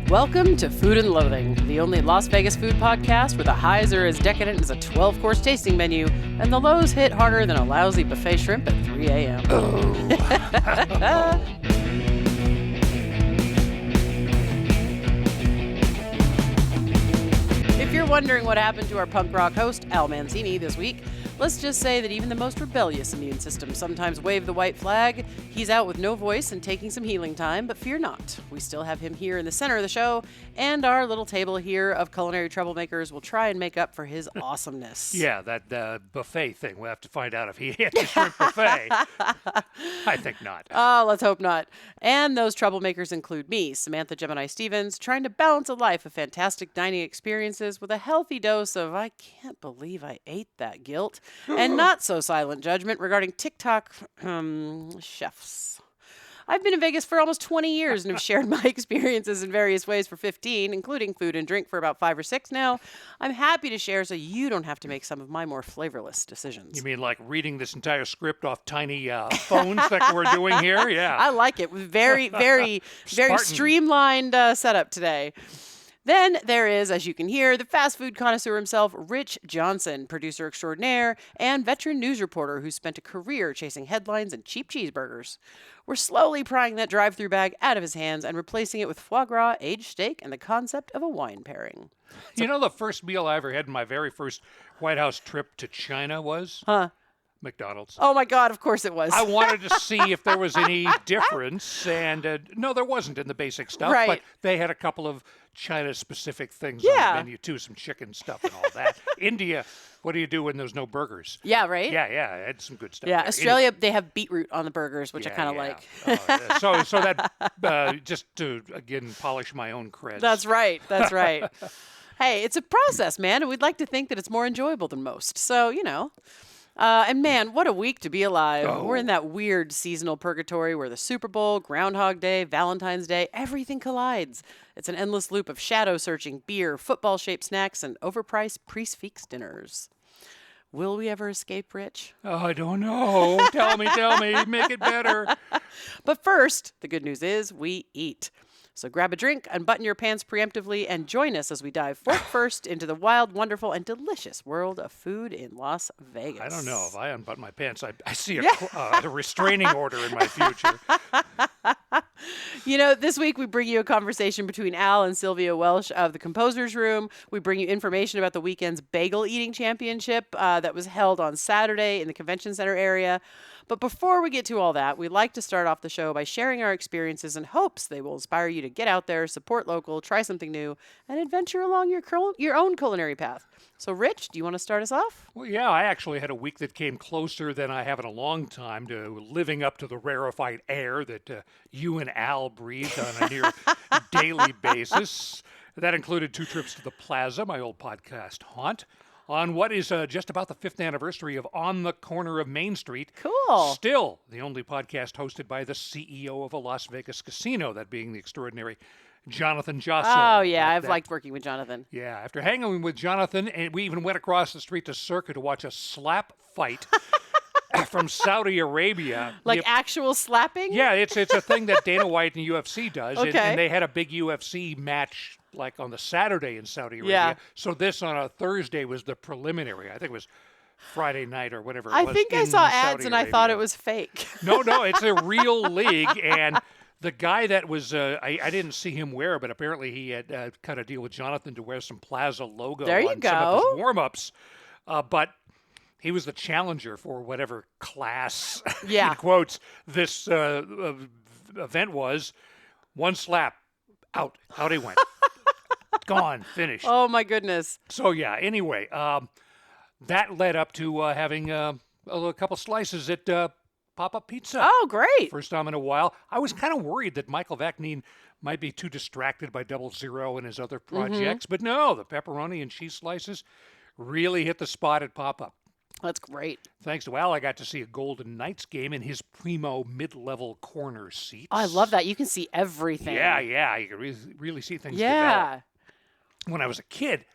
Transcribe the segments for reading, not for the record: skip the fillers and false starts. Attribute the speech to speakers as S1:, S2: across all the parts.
S1: Welcome to Food and Loathing, the only Las Vegas food podcast where the highs are as decadent as a 12-course tasting menu and the lows hit harder than a lousy buffet shrimp at 3 a.m. If you're wondering what happened to our punk rock host, Al Mancini, this week, let's just say that even the most rebellious immune systems sometimes wave the white flag. He's out with no voice and taking some healing time, but fear not. We still have him here in the center of the show, and our little table here of culinary troublemakers will try and make up for his awesomeness.
S2: Yeah, that buffet thing. We'll have to find out if he had the shrimp buffet. I think not.
S1: Oh, let's hope not. And those troublemakers include me, Samantha Gemini Stevens, trying to balance a life of fantastic dining experiences with a healthy dose of I can't believe I ate that guilt. And not so silent judgment regarding TikTok chefs. I've been in Vegas for almost 20 years and have shared my experiences in various ways for 15, including food and drink for about 5 or 6 now. I'm happy to share so you don't have to make some of my more flavorless decisions.
S2: You mean like reading this entire script off tiny phones like we're doing here? Yeah.
S1: I like it. Very, very, very streamlined setup today. Then there is, as you can hear, the fast food connoisseur himself, Rich Johnson, producer extraordinaire and veteran news reporter who spent a career chasing headlines and cheap cheeseburgers. We're slowly prying that drive-through bag out of his hands and replacing it with foie gras, aged steak, and the concept of a wine pairing.
S2: You know the first meal I ever had in my very first White House trip to China was? McDonald's.
S1: Oh, my God, of course it was.
S2: I wanted to see if there was any difference, and no, there wasn't in the basic stuff,
S1: Right.
S2: but they had a couple of China-specific things on the menu, too, some chicken stuff and all that. India, what do you do when there's no burgers?
S1: Yeah, right?
S2: Yeah, I had some good stuff.
S1: Yeah,
S2: there.
S1: Australia, they have beetroot on the burgers, which I kind of like.
S2: So that, just to, again, polish my own creds.
S1: That's right. Hey, it's a process, man, and we'd like to think that it's more enjoyable than most. So, you know. And man, what a week to be alive.
S2: Oh.
S1: We're in that weird seasonal purgatory where the Super Bowl, Groundhog Day, Valentine's Day, everything collides. It's an endless loop of shadow searching, beer, football-shaped snacks, and overpriced prix-fixe dinners. Will we ever escape, Rich?
S2: Oh, I don't know. Tell me. Make it better.
S1: But first, the good news is we eat. So grab a drink, unbutton your pants preemptively, and join us as we dive fork first into the wild, wonderful, and delicious world of food in Las Vegas.
S2: I don't know. If I unbutton my pants, I see a restraining order in my future.
S1: You know, this week we bring you a conversation between Al and Sylvia Welsh of the Composer's Room. We bring you information about the weekend's bagel eating championship that was held on Saturday in the convention center area. But before we get to all that, we'd like to start off the show by sharing our experiences in hopes they will inspire you to get out there, support local, try something new, and adventure along your own culinary path. So, Rich, do you want to start us off?
S2: Well, yeah, I actually had a week that came closer than I have in a long time to living up to the rarefied air that you and Al breathe on a near daily basis. That included 2 trips to the Plaza, my old podcast haunt, on what is just about the 5th anniversary of On the Corner of Main Street.
S1: Cool.
S2: Still the only podcast hosted by the CEO of a Las Vegas casino, that being the extraordinary Jonathan Josso.
S1: Oh, yeah, I've liked working with Jonathan.
S2: Yeah, after hanging with Jonathan, and we even went across the street to Circa to watch a slap fight from Saudi Arabia.
S1: Like actual slapping?
S2: Yeah, it's a thing that Dana White and UFC does.
S1: Okay.
S2: And they had a big UFC match like on the Saturday in Saudi Arabia.
S1: Yeah.
S2: So this on a Thursday was the preliminary. I think it was Friday night or whatever it was.
S1: I think I saw ads
S2: Saudi
S1: and I
S2: Arabia.
S1: thought it was fake.
S2: No, it's a real league. And the guy that was, I didn't see him wear, but apparently he had cut a deal with Jonathan to wear some Plaza logo
S1: There you
S2: on some of
S1: go.
S2: his warm-ups. But he was the challenger for whatever class,
S1: Yeah.
S2: in quotes, this event was. One slap, out he went. Gone, finished.
S1: Oh, my goodness.
S2: So, yeah, anyway, that led up to having a couple slices at Pop-Up Pizza.
S1: Oh, great.
S2: First time in a while. I was kind of worried that Michael Vaknin might be too distracted by 00 and his other projects, but no, the pepperoni and cheese slices really hit the spot at Pop-Up.
S1: That's great.
S2: Thanks to Al, I got to see a Golden Knights game in his primo mid-level corner seats.
S1: Oh, I love that. You can see everything.
S2: Yeah, you can really see things
S1: Yeah.
S2: develop. When I was a kid,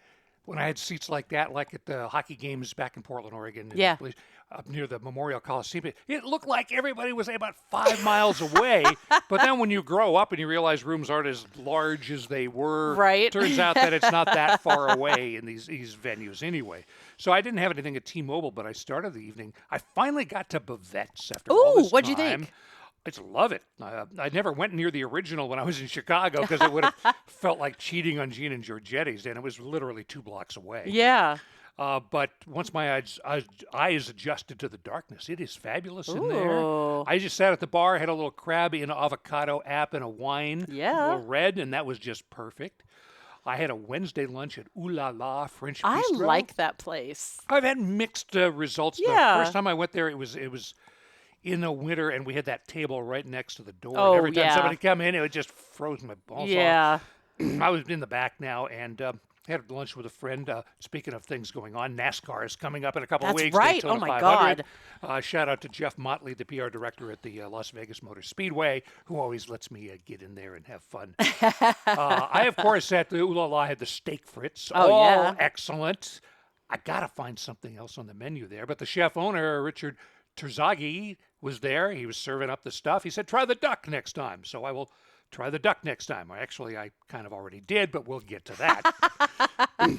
S2: when I had seats like that, like at the hockey games back in Portland, Oregon,
S1: Yeah.
S2: up near the Memorial Coliseum. It looked like everybody was about 5 miles away. But then when you grow up and you realize rooms aren't as large as they were,
S1: Right.
S2: turns out that it's not that far away in these venues anyway. So I didn't have anything at T-Mobile, but I started the evening. I finally got to Bavette's after all
S1: Ooh,
S2: this
S1: what'd you
S2: time.
S1: think?
S2: I just love it. I never went near the original when I was in Chicago because it would have felt like cheating on Gene and Giorgetti's, and it was literally 2 blocks away.
S1: Yeah.
S2: But once my eyes adjusted to the darkness, it is fabulous in there.
S1: Ooh.
S2: I just sat at the bar, had a little crab in avocado app and a wine, a
S1: Yeah.
S2: little red, and that was just perfect. I had a Wednesday lunch at Ooh La La French
S1: I
S2: Bistro.
S1: like that place.
S2: I've had mixed results.
S1: Yeah.
S2: The first time I went there, it was in the winter, and we had that table right next to the door.
S1: Oh,
S2: and every time
S1: yeah.
S2: somebody come in, it would just froze my balls off.
S1: Yeah.
S2: I was in the back now, and had lunch with a friend. Speaking of things going on, NASCAR is coming up in a couple of
S1: That's
S2: weeks.
S1: right.
S2: Daytona
S1: Oh, my
S2: 500. Shout out to Jeff Motley, the PR director at the Las Vegas Motor Speedway, who always lets me get in there and have fun. I, of course, at the Ooh La La had the steak frites.
S1: Oh,
S2: all
S1: yeah.
S2: excellent. I got to find something else on the menu there. But the chef owner, Richard Terzaghi, was there. He was serving up the stuff. He said, try the duck next time. So I will try the duck next time. Actually, I kind of already did, but we'll get to that.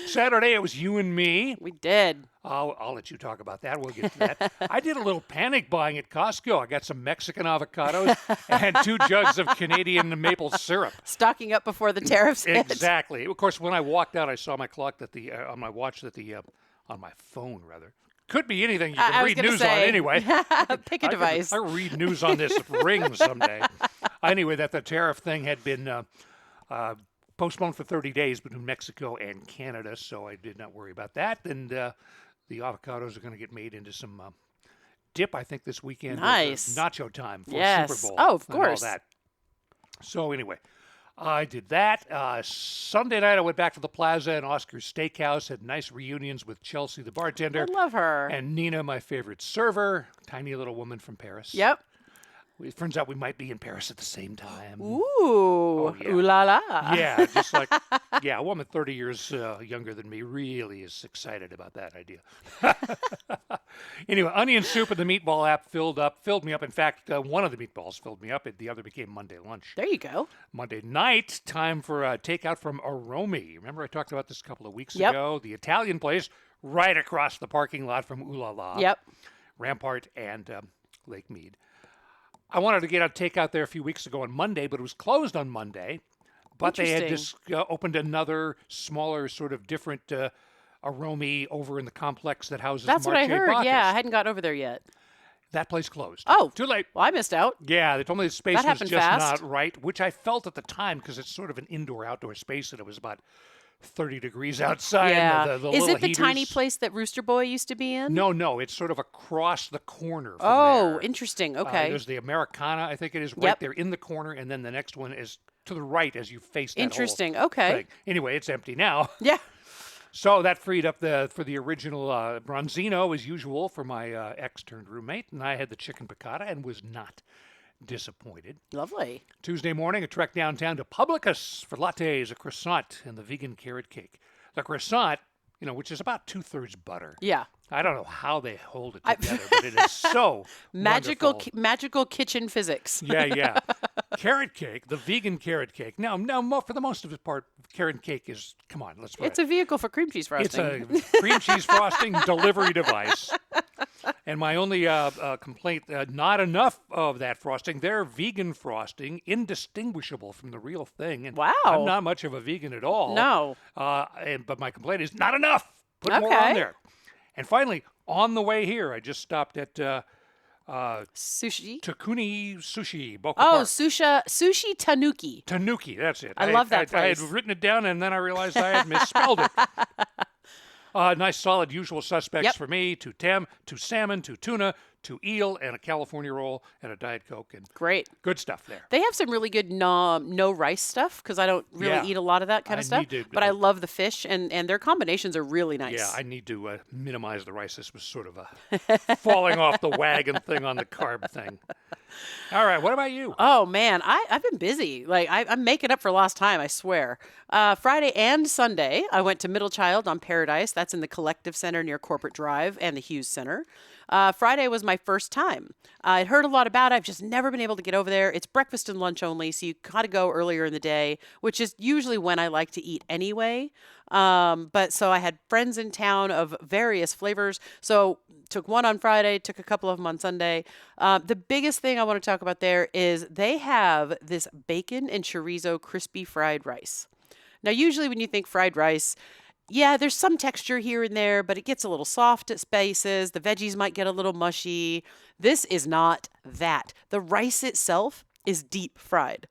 S2: Saturday, it was you and me.
S1: We did.
S2: I'll let you talk about that. We'll get to that. I did a little panic buying at Costco. I got some Mexican avocados and 2 jugs of Canadian maple syrup.
S1: Stocking up before the tariffs hit.
S2: Exactly. Of course, when I walked out, I saw my clock that on my watch that on my phone rather. Could be anything you
S1: I
S2: can
S1: was
S2: read
S1: gonna
S2: news on
S1: say,
S2: anyway.
S1: Pick a device.
S2: I read news on this ring someday. Anyway, that the tariff thing had been postponed for 30 days between Mexico and Canada, so I did not worry about that. And the avocados are going to get made into some dip, I think, this weekend.
S1: Nice.
S2: Nacho time for
S1: Yes.
S2: Super Bowl.
S1: Oh, of
S2: and all
S1: course.
S2: that. So anyway, I did that. Sunday night, I went back to the Plaza and Oscar's Steakhouse, had nice reunions with Chelsea, the bartender,
S1: I love her.
S2: and Nina, my favorite server, tiny little woman from Paris.
S1: Yep.
S2: It turns out we might be in Paris at the same time.
S1: Ooh.
S2: yeah.
S1: Ooh la la.
S2: Yeah, just like, a woman 30 years younger than me really is excited about that idea. Anyway, onion soup and the meatball app filled me up. In fact, one of the meatballs filled me up. The other became Monday lunch.
S1: There you go.
S2: Monday night, time for takeout from Aromi. Remember I talked about this a couple of weeks
S1: Yep.
S2: ago? The Italian place right across the parking lot from Ooh La La.
S1: Yep.
S2: Rampart and Lake Mead. I wanted to get a takeout there a few weeks ago on Monday, but it was closed on Monday. But they had just opened another smaller, sort of different Aromi over in the complex that houses
S1: That's what I
S2: Marche
S1: heard.
S2: Bacchus.
S1: Yeah, I hadn't got over there yet.
S2: That place closed.
S1: Oh.
S2: Too late.
S1: Well, I missed out.
S2: Yeah, they told me the space
S1: That
S2: was
S1: happened
S2: just
S1: fast.
S2: not right, which I felt at the time because it's sort of an indoor-outdoor space and it was about 30 degrees outside.
S1: Yeah.
S2: The
S1: Is
S2: little
S1: it the tiny
S2: heaters.
S1: place that Rooster Boy used to be in?
S2: No, it's sort of across the corner from
S1: Oh,
S2: there.
S1: interesting. Okay.
S2: There's the Americana, I think it is, right
S1: Yep.
S2: there in the corner, and then the next one is to the right as you face that whole
S1: Interesting. Okay.
S2: thing. Anyway, it's empty now.
S1: Yeah.
S2: So that freed up for the original bronzino, as usual, for my ex-turned-roommate, and I had the chicken piccata and was not disappointed.
S1: Lovely.
S2: Tuesday morning, a trek downtown to Publicus for lattes, a croissant, and the vegan carrot cake. The croissant, which is about 2/3 butter.
S1: Yeah.
S2: I don't know how they hold it together, but it is so
S1: Magical
S2: wonderful.
S1: magical kitchen physics.
S2: Yeah. Carrot cake, the vegan carrot cake. Now, for the most of the part, carrot cake is, come on, let's put
S1: It's a vehicle for cream cheese
S2: It's
S1: frosting.
S2: a cream cheese frosting delivery device. And my only complaint, not enough of that frosting. Their vegan frosting, indistinguishable from the real thing. And
S1: Wow.
S2: I'm not much of a vegan at all.
S1: No.
S2: But my complaint is not enough. Put more
S1: Okay.
S2: on there. And finally, on the way here, I just stopped at
S1: Sushi.
S2: Takuni Sushi, Boca
S1: Oh,
S2: Park.
S1: sushi tanuki.
S2: Tanuki, that's it.
S1: I love that
S2: I had
S1: place.
S2: written it down, and then I realized I had misspelled it. Nice, solid, usual suspects
S1: Yep.
S2: for me. 2 salmon, 2 tuna, 2 eel, and a California roll, and a Diet Coke, and
S1: Great.
S2: good stuff there.
S1: They have some really good no rice stuff because I don't really
S2: Yeah.
S1: eat a lot of that kind
S2: I
S1: of stuff.
S2: need to,
S1: But I love the fish, and their combinations are really nice.
S2: Yeah, I need to minimize the rice. This was sort of a falling off the wagon thing on the carb thing. All right. What about you?
S1: Oh man, I've been busy. Like I'm making up for lost time, I swear. Friday and Sunday, I went to Middle Child on Paradise. That's in the Collective Center near Corporate Drive and the Hughes Center. Friday was my first time. I'd heard a lot about it. I've just never been able to get over there. It's breakfast and lunch only, so you gotta go earlier in the day, which is usually when I like to eat anyway. But so I had friends in town of various flavors. So took one on Friday, took a couple of them on Sunday. The biggest thing I want to talk about there is they have this bacon and chorizo crispy fried rice. Now, usually when you think fried rice, yeah, there's some texture here and there, but it gets a little soft at spaces. The veggies might get a little mushy. This is not that. The rice itself is deep fried.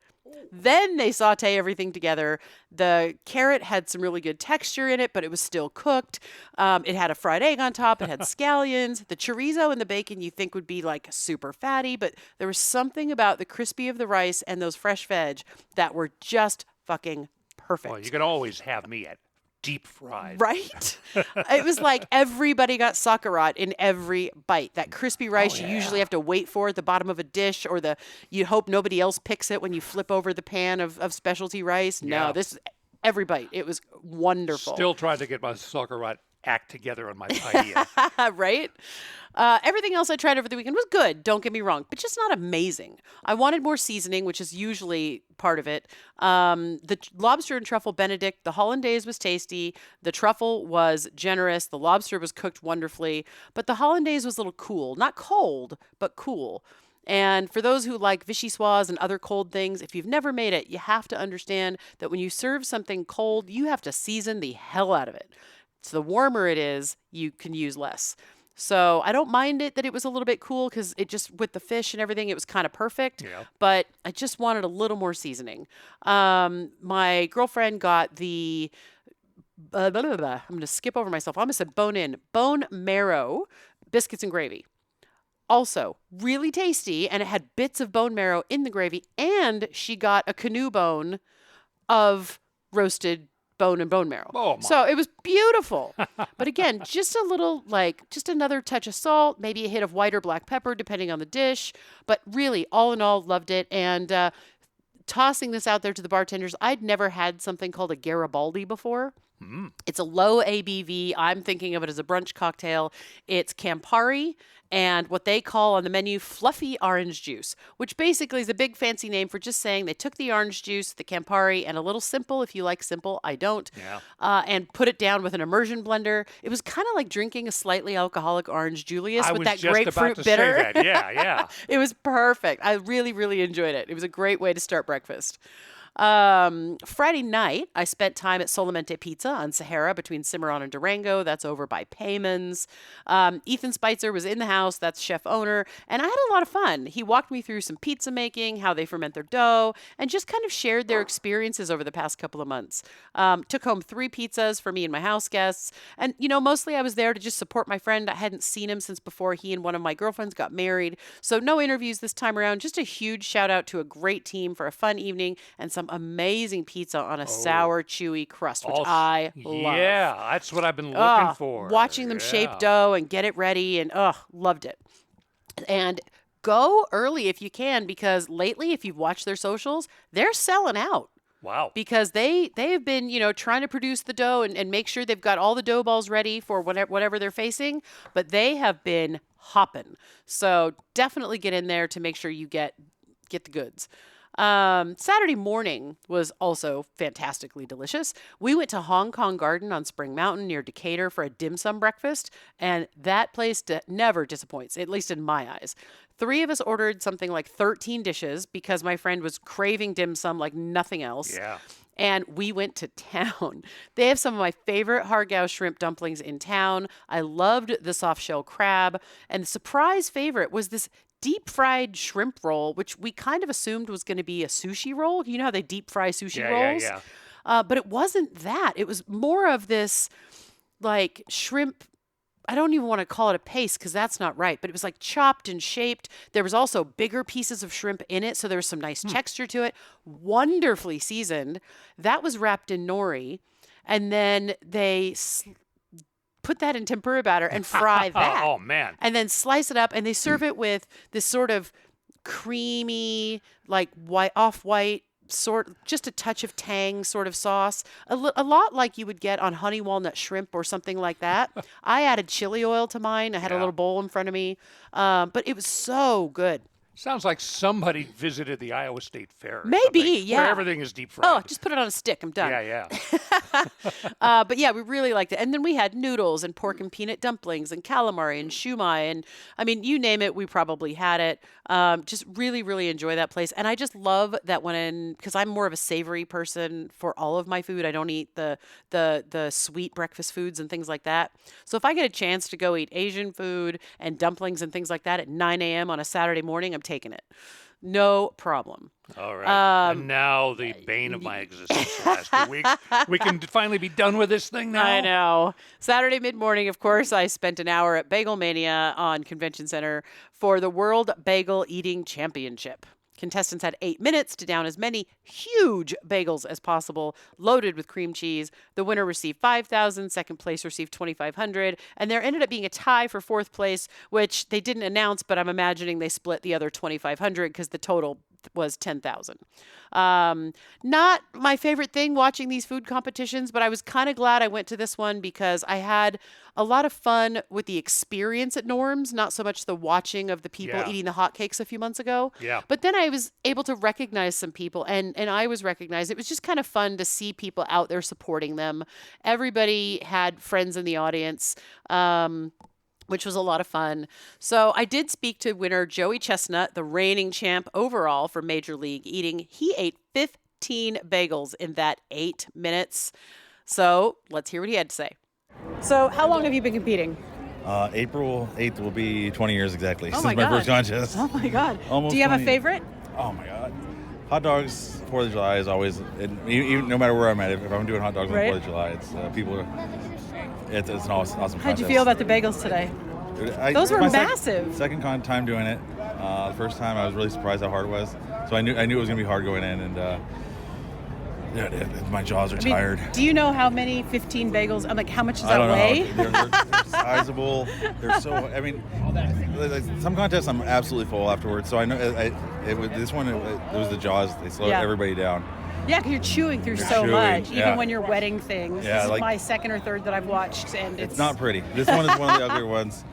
S1: Then they saute everything together. The carrot had some really good texture in it, but it was still cooked. It had a fried egg on top. It had scallions. The chorizo and the bacon you think would be like super fatty, but there was something about the crispy of the rice and those fresh veg that were just fucking perfect.
S2: Well, you can always have me at deep fried.
S1: Right? It was like everybody got sauerkraut in every bite. That crispy rice you
S2: yeah.
S1: usually have to wait for at the bottom of a dish, or you hope nobody else picks it when you flip over the pan of specialty rice. No,
S2: Yeah.
S1: this every bite. It was wonderful.
S2: Still trying to get my sauerkraut act together on my paella.
S1: Right? Everything else I tried over the weekend was good, don't get me wrong, but just not amazing. I wanted more seasoning, which is usually part of it. The lobster and truffle Benedict, the hollandaise was tasty. The truffle was generous. The lobster was cooked wonderfully, but the hollandaise was a little cool. Not cold, but cool. And for those who like vichyssoise and other cold things, if you've never made it, you have to understand that when you serve something cold, you have to season the hell out of it. So the warmer it is, you can use less. So I don't mind it that it was a little bit cool because it just, with the fish and everything, it was kind of perfect.
S2: Yeah.
S1: But I just wanted a little more seasoning. My girlfriend got the, blah, blah, blah, blah. I'm going to skip over myself. I almost said bone marrow biscuits and gravy. Also, really tasty, and it had bits of bone marrow in the gravy, and she got a canoe bone of roasted bone and bone marrow.
S2: Oh, my.
S1: So it was beautiful. But again, just a little, just another touch of salt, maybe a hit of white or black pepper, depending on the dish. But really, all in all, loved it. And tossing this out there to the bartenders, I'd never had something called a Garibaldi before. It's a low ABV. I'm thinking of it as a brunch cocktail. It's Campari and what they call on the menu fluffy orange juice, which basically is a big fancy name for just saying they took the orange juice, the Campari, and a little simple, if you like simple, I don't,
S2: Yeah.
S1: and put it down with an immersion blender. It was kind of like drinking a slightly alcoholic orange Julius
S2: I
S1: with
S2: was
S1: that
S2: just
S1: grapefruit
S2: about to
S1: bitter.
S2: say that. Yeah, yeah.
S1: It was perfect. I really, really enjoyed it. It was a great way to start breakfast. Friday night, I spent time at Solamente Pizza on Sahara between Cimarron and Durango. That's over by Payman's. Ethan Spitzer was in the house. That's chef owner. And I had a lot of fun. He walked me through some pizza making, how they ferment their dough, and just kind of shared their experiences over the past couple of months. Took home 3 pizzas for me and my house guests. And, mostly I was there to just support my friend. I hadn't seen him since before he and one of my girlfriends got married. So no interviews this time around. Just a huge shout out to a great team for a fun evening and some amazing pizza on a sour, chewy crust, which I love.
S2: Yeah, that's what I've been looking for.
S1: Watching them shape
S2: Yeah.
S1: dough and get it ready, and loved it. And go early if you can, because lately, if you've watched their socials, they're selling out.
S2: Wow.
S1: Because they've been, trying to produce the dough and make sure they've got all the dough balls ready for whatever they're facing, but they have been hopping. So definitely get in there to make sure you get the goods. Saturday morning was also fantastically delicious. We went to Hong Kong Garden on Spring Mountain near Decatur for a dim sum breakfast, and that place never disappoints, at least in my eyes. 3 of us ordered something like 13 dishes because my friend was craving dim sum like nothing else.
S2: Yeah.
S1: And we went to town. They have some of my favorite Hargao shrimp dumplings in town. I loved the soft shell crab. And the surprise favorite was this deep fried shrimp roll, which we kind of assumed was going to be a sushi roll. You know how they deep fry sushi rolls?
S2: Yeah.
S1: But it wasn't that. It was more of this like shrimp. I don't even want to call it a paste because that's not right, but it was like chopped and shaped. There was also bigger pieces of shrimp in it, so there was some nice texture to it. Wonderfully seasoned. That was wrapped in nori, and then they put that in tempura batter and fry that.
S2: Oh, man.
S1: And then slice it up, and they serve it with this sort of creamy, like white, off-white, just a touch of tang sort of sauce. A lot like you would get on honey walnut shrimp or something like that. I added chili oil to mine. I had a
S2: Yeah.
S1: little bowl in front of me, but it was so good.
S2: Sounds like somebody visited the Iowa State Fair or
S1: Maybe,
S2: something, where
S1: yeah.
S2: everything is deep
S1: Oh,
S2: fried.
S1: just put it on a stick. I'm done.
S2: Yeah, yeah.
S1: But yeah, we really liked it. And then we had noodles and pork and peanut dumplings and calamari and shumai. And I mean, you name it, we probably had it. Just really, really enjoy that place. And I just love that because I'm more of a savory person for all of my food. I don't eat the sweet breakfast foods and things like that. So if I get a chance to go eat Asian food and dumplings and things like that at 9 a.m. on a Saturday morning, I'm taking it. No problem.
S2: All right. And
S1: Um,
S2: now the bane of my existence the last 2 weeks. We can finally be done with this thing now.
S1: I know. Saturday mid morning, of course, I spent an hour at Bagel Mania on Convention Center for the World Bagel Eating Championship. Contestants had 8 minutes to down as many huge bagels as possible, loaded with cream cheese. The winner received 5,000, second place received 2,500, and there ended up being a tie for fourth place, which they didn't announce, but I'm imagining they split the other 2,500 because the total was 10,000. Not my favorite thing watching these food competitions, but I was kind of glad I went to this one because I had a lot of fun with the experience at Norm's, not so much the watching of the people
S2: Yeah.
S1: eating the hotcakes a few months ago.
S2: Yeah.
S1: But then I was able to recognize some people, and I was recognized. It was just kind of fun to see people out there supporting them. Everybody had friends in the audience. Which was a lot of fun. So I did speak to winner Joey Chestnut, the reigning champ overall for Major League Eating. He ate 15 bagels in that 8 minutes. So let's hear what he had to say. So, how long have you been competing?
S3: April 8th will be 20 years exactly
S1: Oh
S3: since
S1: my
S3: my first
S1: God.
S3: contest.
S1: Oh my God.
S3: Almost
S1: Do you have a
S3: 20.
S1: favorite?
S3: Oh my God. Hot dogs, 4th of July is always, even, no matter where I'm at, if I'm doing hot dogs on
S1: Right.
S3: 4th of July, it's an awesome contest.
S1: How'd you feel about the bagels today? Those were
S3: my
S1: massive.
S3: Second time doing it. The first time I was really surprised how hard it was. So I knew it was going to be hard going in, and my jaws are tired.
S1: Do you know how many 15 bagels? I'm like, how much does
S3: I
S1: that
S3: don't
S1: weigh?
S3: know. They're sizable. They're so. I mean, like, some contests I'm absolutely full afterwards. So I know it was the jaws. They slowed
S1: Yeah.
S3: everybody down.
S1: Yeah, because you're chewing through
S3: You're
S1: so
S3: chewing,
S1: much, even
S3: yeah.
S1: when you're wetting things.
S3: Yeah,
S1: This is
S3: like-
S1: my second or third that I've watched, and
S3: It's not pretty. This one is one of the uglier ones.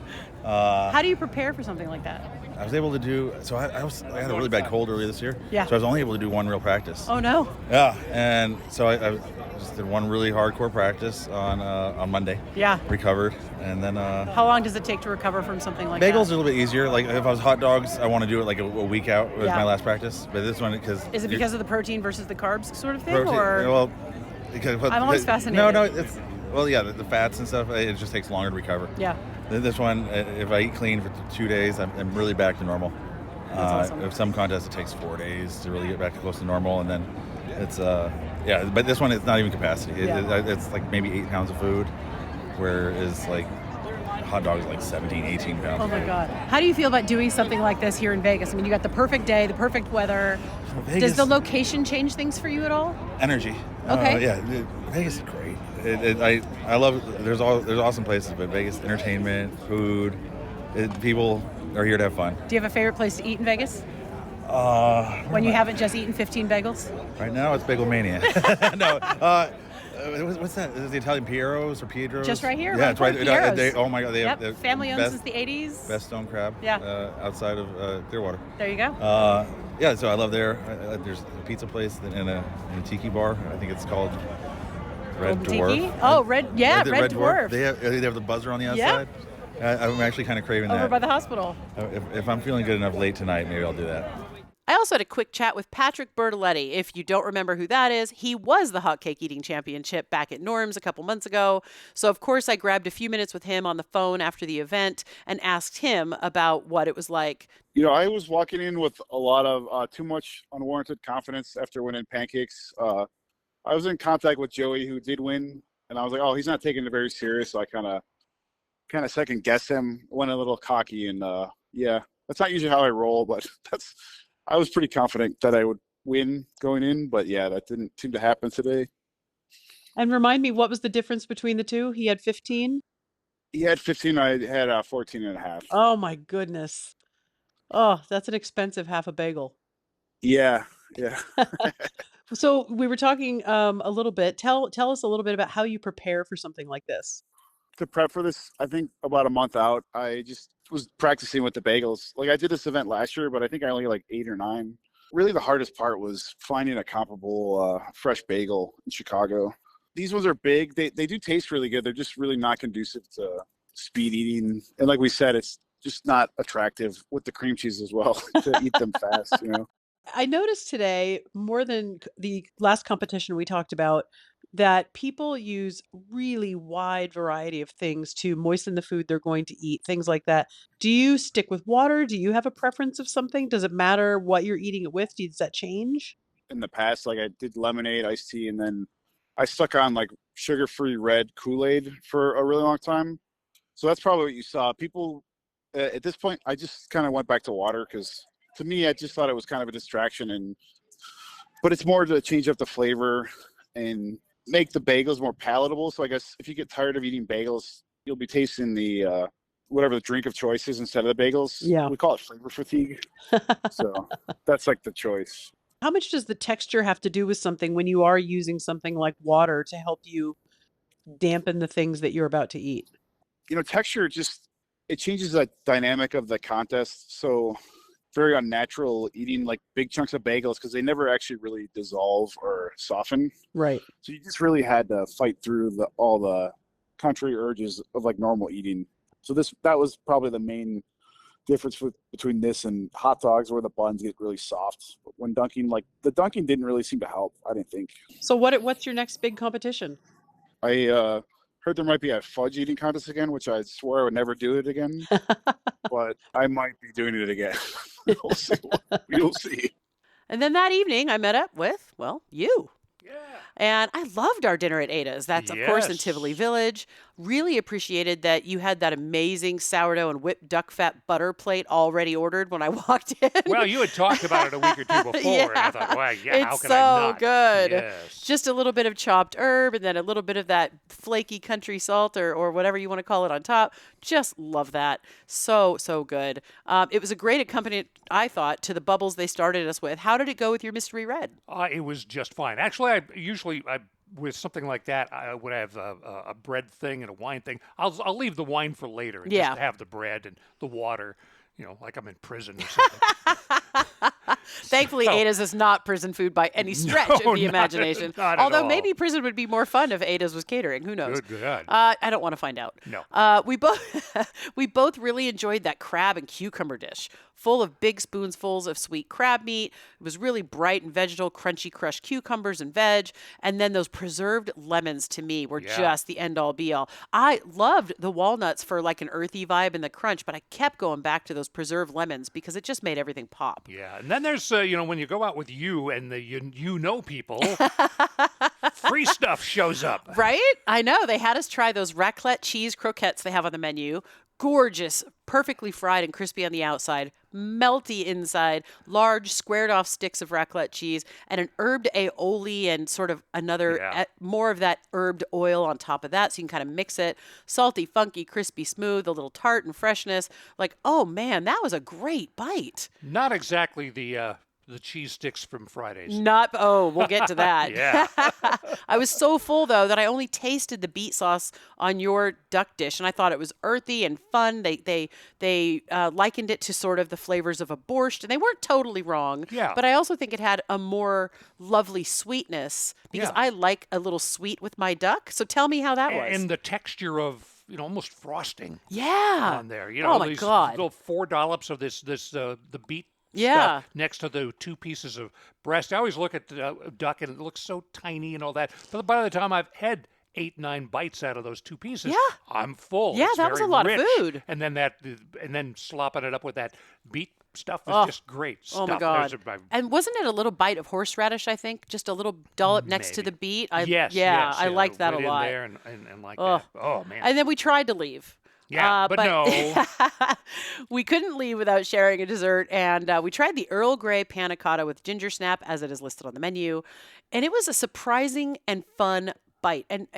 S1: How do you prepare for something like that?
S3: I was able to do. So I had a really bad cold earlier this year.
S1: Yeah.
S3: So I was only able to do one real practice.
S1: Oh no.
S3: Yeah, and so I just did one really hardcore practice on Monday.
S1: Yeah.
S3: Recovered, and then
S1: How long does it take to recover from something like
S3: bagels are
S1: that?
S3: a little bit easier. Like if I was hot dogs, I want to do it like a week out was
S1: Yeah.
S3: my last practice. But this one because
S1: Is it because of the protein versus the carbs sort of thing,
S3: protein?
S1: or
S3: Well, because
S1: I'm always fascinated.
S3: No, it's the fats and stuff. It just takes longer to recover.
S1: yeah?
S3: This one, if I eat clean for 2 days, I'm really back to normal.
S1: That's awesome.
S3: If some contests, it takes 4 days to really get back close to normal, and then it's But this one, it's not even capacity. It's like maybe 8 pounds of food, whereas like hot dogs like 17, 18 pounds.
S1: Oh
S3: of
S1: my
S3: food.
S1: God. How do you feel about doing something like this here in Vegas? I mean, you got the perfect day, the perfect weather. Does
S3: Vegas-
S1: the location change things for you at all?
S3: Energy.
S1: Okay.
S3: Vegas is great. I love it. There's awesome places, but Vegas entertainment, food, people are here to have fun.
S1: Do you have a favorite place to eat in Vegas? When
S3: When
S1: you haven't just eaten 15 bagels?
S3: Right now it's Bagel Mania. No, what's that? Is it the Italian Piero's or Piedro's?
S1: Just right here,
S3: Yeah,
S1: right
S3: it's right.
S1: in front of Piero's.
S3: Oh my God, they have
S1: Yep,
S3: the
S1: family owned
S3: best,
S1: since the 80s.
S3: best stone crab.
S1: Yeah.
S3: Outside of Clearwater.
S1: There you go.
S3: Yeah, so I love there. There's a pizza place in a tiki bar. I think it's called Red
S1: Golden
S3: Dwarf.
S1: Tiki? Oh, Red Dwarf.
S3: They have the buzzer on the
S1: Yeah.
S3: outside. I'm actually kind of craving
S1: Over
S3: that.
S1: by the hospital.
S3: If I'm feeling good enough late tonight, maybe I'll do that.
S1: I also had a quick chat with Patrick Bertoletti. If you don't remember who that is, he was the Hotcake Eating Championship back at Norm's a couple months ago. So, of course, I grabbed a few minutes with him on the phone after the event and asked him about what it was like.
S4: You know, I was walking in with a lot of too much unwarranted confidence after winning pancakes. I was in contact with Joey, who did win, and I was like, "Oh, he's not taking it very serious." So I kind of second guessed him, went a little cocky, and yeah, that's not usually how I roll, but I was pretty confident that I would win going in, but yeah, that didn't seem to happen today.
S1: And remind me, what was the difference between the two? He had 15?
S4: He had 15, I had 14 and a half.
S1: Oh, my goodness. Oh, that's an expensive half a bagel.
S4: Yeah, yeah.
S1: So we were talking a little bit. Tell us a little bit about how you prepare for something like this.
S4: To prep for this, I think about a month out, I just was practicing with the bagels. Like I did this event last year, but I think I only like 8 or 9. Really, the hardest part was finding a comparable fresh bagel in Chicago. These ones are big. They do taste really good. They're just really not conducive to speed eating. And like we said, it's just not attractive with the cream cheese as well to eat them fast. You know.
S1: I noticed today more than the last competition we talked about that people use really wide variety of things to moisten the food they're going to eat, things like that. Do you stick with water? Do you have a preference of something? Does it matter what you're eating it with? Does that change?
S4: In the past, like I did lemonade, iced tea, and then I stuck on like sugar-free red Kool-Aid for a really long time. So that's probably what you saw. People at this point, I just kind of went back to water because to me, I just thought it was kind of a distraction, and but it's more to change up the flavor and make the bagels more palatable. So I guess if you get tired of eating bagels, you'll be tasting the whatever the drink of choice is instead of the bagels.
S1: Yeah.
S4: We call it flavor fatigue. So that's like the choice.
S1: How much does the texture have to do with something when you are using something like water to help you dampen the things that you're about to eat?
S4: Texture just it changes the dynamic of the contest. So very unnatural eating like big chunks of bagels because they never actually really dissolve or soften.
S1: Right.
S4: So you just really had to fight through all the contrary urges of like normal eating. So that was probably the main difference between this and hot dogs where the buns get really soft. But when dunking, like the dunking didn't really seem to help, I didn't think.
S1: So what's your next big competition?
S4: I heard there might be a fudge eating contest again, which I swore I would never do it again, but I might be doing it again. We'll see. We'll see.
S1: And then that evening, I met up with, well, you.
S2: Yeah.
S1: And I loved our dinner at Ada's. That's, of course, in
S2: Yes.
S1: Tivoli Village. Really appreciated that you had that amazing sourdough and whipped duck fat butter plate already ordered when I walked in.
S2: Well, you had talked about it a week or two before, and I thought, well, yeah, how
S1: It's
S2: can I
S1: so
S2: not?
S1: good.
S2: Yes.
S1: Just a little bit of chopped herb and then a little bit of that flaky country salt or whatever you want to call it on top. Just love that. So, so good. It was a great accompaniment, I thought, to the bubbles they started us with. How did it go with your mystery red?
S2: It was just fine. Actually, with something like that, I would have a bread thing and a wine thing. I'll leave the wine for later and
S1: Yeah.
S2: just have the bread and the water. Like I'm in prison or something.
S1: Thankfully,
S2: So-
S1: Ada's is not prison food by any stretch
S2: No,
S1: of the
S2: not-
S1: imagination.
S2: not at
S1: Although
S2: all.
S1: maybe prison would be more fun if Ada's was catering. Who knows?
S2: Good God.
S1: I don't want to find out.
S2: No.
S1: We both we both really enjoyed that crab and cucumber dish, full of big spoonfuls of sweet crab meat. It was really bright and vegetal, crunchy crushed cucumbers and veg, and then those preserved lemons to me were
S2: Yeah.
S1: just the end all be all. I loved the walnuts for like an earthy vibe and the crunch, but I kept going back to those preserved lemons because it just made everything pop.
S2: Yeah, and then there's when you go out with you and the you know people, free stuff shows up.
S1: Right? I know. They had us try those raclette cheese croquettes they have on the menu. Gorgeous, perfectly fried and crispy on the outside, melty inside, large squared off sticks of raclette cheese, and an herbed aioli and sort of another,
S2: Yeah.
S1: more of that herbed oil on top of that. So you can kind of mix it. Salty, funky, crispy, smooth, a little tart and freshness. Like, oh man, that was a great bite.
S2: Not exactly the cheese sticks from Fridays.
S1: We'll get to that.
S2: Yeah.
S1: I was so full though that I only tasted the beet sauce on your duck dish, and I thought it was earthy and fun. They likened it to sort of the flavors of a borscht, and they weren't totally wrong.
S2: Yeah.
S1: But I also think it had a more lovely sweetness because
S2: Yeah.
S1: I like a little sweet with my duck. So tell me how that was.
S2: And the texture of almost frosting
S1: yeah.
S2: on there.
S1: Oh my
S2: these
S1: God.
S2: little 4 dollops of this the beet
S1: Yeah.
S2: stuff next to the 2 pieces of breast. I always look at the duck and it looks so tiny and all that. But by the time I've had 8, 9 bites out of those 2 pieces,
S1: Yeah.
S2: I'm full.
S1: Yeah,
S2: It's
S1: that was
S2: very
S1: a lot of
S2: rich.
S1: food.
S2: And then slopping it up with that beet stuff is
S1: Oh.
S2: just great.
S1: Oh my
S2: Stuff.
S1: God.
S2: There's
S1: And wasn't it a little bite of horseradish, I think? Just a little dollop next to the
S2: Maybe.
S1: beet?
S2: yes,
S1: Yeah,
S2: yes,
S1: I liked that
S2: right
S1: a lot.
S2: In there and like
S1: Oh.
S2: that. Oh man.
S1: And then we tried to leave.
S2: Yeah, but no.
S1: We couldn't leave without sharing a dessert. And we tried the Earl Grey panna cotta with ginger snap, as it is listed on the menu. And it was a surprising and fun bite. And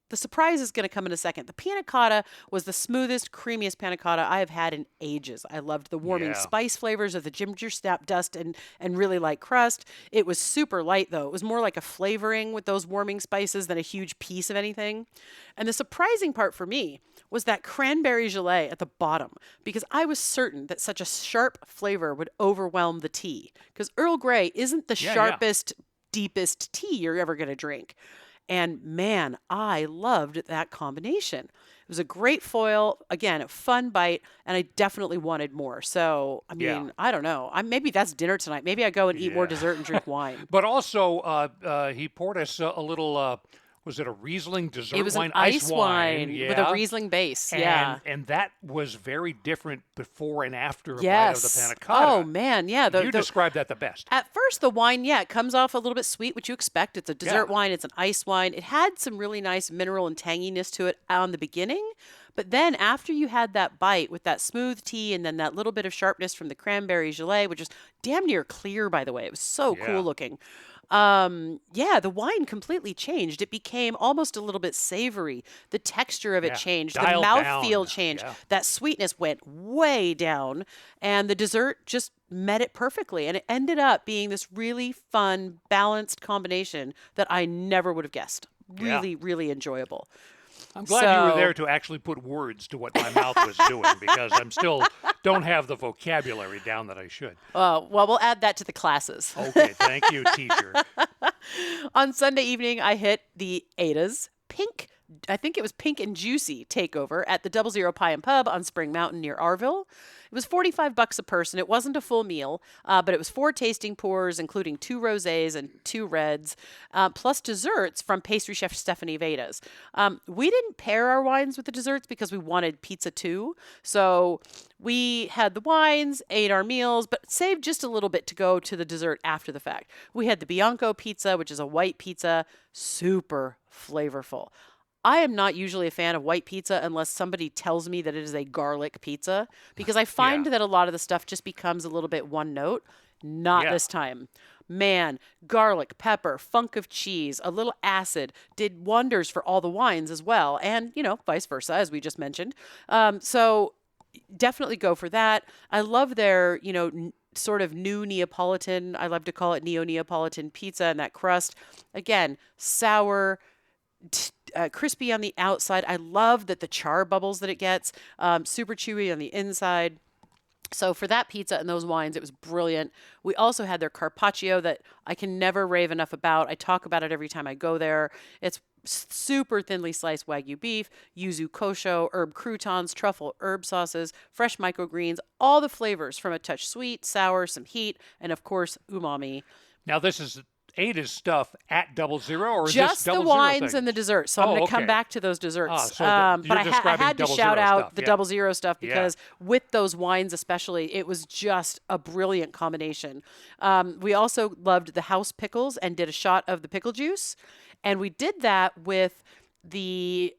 S1: the surprise is going to come in a second. The panna cotta was the smoothest, creamiest panna cotta I have had in ages. I loved the warming
S2: Yeah.
S1: spice flavors of the ginger snap dust and really light crust. It was super light, though. It was more like a flavoring with those warming spices than a huge piece of anything. And the surprising part for me was that cranberry gelée at the bottom, because I was certain that such a sharp flavor would overwhelm the tea. Because Earl Grey isn't the
S2: Yeah, yeah.
S1: sharpest, deepest tea you're ever going to drink. And man, I loved that combination. It was a great foil, again, a fun bite, and I definitely wanted more. So, I
S2: Yeah.
S1: mean, I don't know. Maybe that's dinner tonight. Maybe I go and eat more
S2: Yeah.
S1: dessert and drink wine.
S2: But also, he poured us a little. Was it a Riesling dessert
S1: It was
S2: wine?
S1: an ice wine
S2: Yeah.
S1: with a Riesling base. Yeah.
S2: And that was very different before and after a bite of the
S1: Yes.
S2: panna cotta.
S1: Oh, man. Yeah.
S2: You described that the best.
S1: At first, the wine, yeah, it comes off a little bit sweet, which you expect. It's a dessert
S2: Yeah.
S1: wine. It's an ice wine. It had some really nice mineral and tanginess to it on the beginning. But then after you had that bite with that smooth tea and then that little bit of sharpness from the cranberry gelée, which is damn near clear, by the way. It was so
S2: Yeah.
S1: cool looking. Yeah, the wine completely changed. It became almost a little bit savory. The texture of it
S2: Yeah,
S1: changed. The
S2: dialed
S1: mouthfeel
S2: down.
S1: changed.
S2: Yeah.
S1: That sweetness went way down, and the dessert just met it perfectly. And it ended up being this really fun, balanced combination that I never would have guessed.
S2: Yeah.
S1: Really, really enjoyable.
S2: I'm glad you were
S1: So-
S2: there to actually put words to what my mouth was doing because I'm still don't have the vocabulary down that I should.
S1: Well, we'll add that to the classes.
S2: Okay, thank you, teacher.
S1: On Sunday evening, I hit the Ada's pink, I think it was pink and juicy takeover at the 00 Pie and Pub on Spring Mountain near Arville. It was $45 a person. It wasn't a full meal, but it was 4 tasting pours, including 2 rosés and 2 reds, plus desserts from pastry chef Stephanie Veda's. We didn't pair our wines with the desserts because we wanted pizza too. So we had the wines, ate our meals, but saved just a little bit to go to the dessert after the fact. We had the Bianco pizza, which is a white pizza, super flavorful. I am not usually a fan of white pizza unless somebody tells me that it is a garlic pizza because I find
S2: Yeah.
S1: that a lot of the stuff just becomes a little bit one note. Not
S2: Yeah.
S1: this time. Man, garlic, pepper, funk of cheese, a little acid did wonders for all the wines as well. And, vice versa, as we just mentioned. So definitely go for that. I love their, sort of new Neapolitan, I love to call it neo-Neapolitan pizza, and that crust. Again, sour, crispy on the outside. I love that the char bubbles that it gets, super chewy on the inside. So for that pizza and those wines, it was brilliant. We also had their carpaccio that I can never rave enough about. I talk about it every time I go there. It's super thinly sliced Wagyu beef, yuzu kosho, herb croutons, truffle herb sauces, fresh microgreens, all the flavors from a touch sweet, sour, some heat, and of course, umami.
S2: Now this is Ada's stuff at 00, or is
S1: Just
S2: this
S1: the
S2: 00
S1: wines
S2: thing?
S1: and the desserts. So I'm
S2: Oh,
S1: going to come
S2: okay.
S1: back to those desserts.
S2: So
S1: but
S2: you're
S1: I
S2: describing
S1: had to
S2: 00
S1: shout out
S2: stuff,
S1: the
S2: yeah.
S1: 00 stuff
S2: Yeah.
S1: because with those wines especially, it was just a brilliant combination. We also loved the house pickles and did a shot of the pickle juice. And we did that with the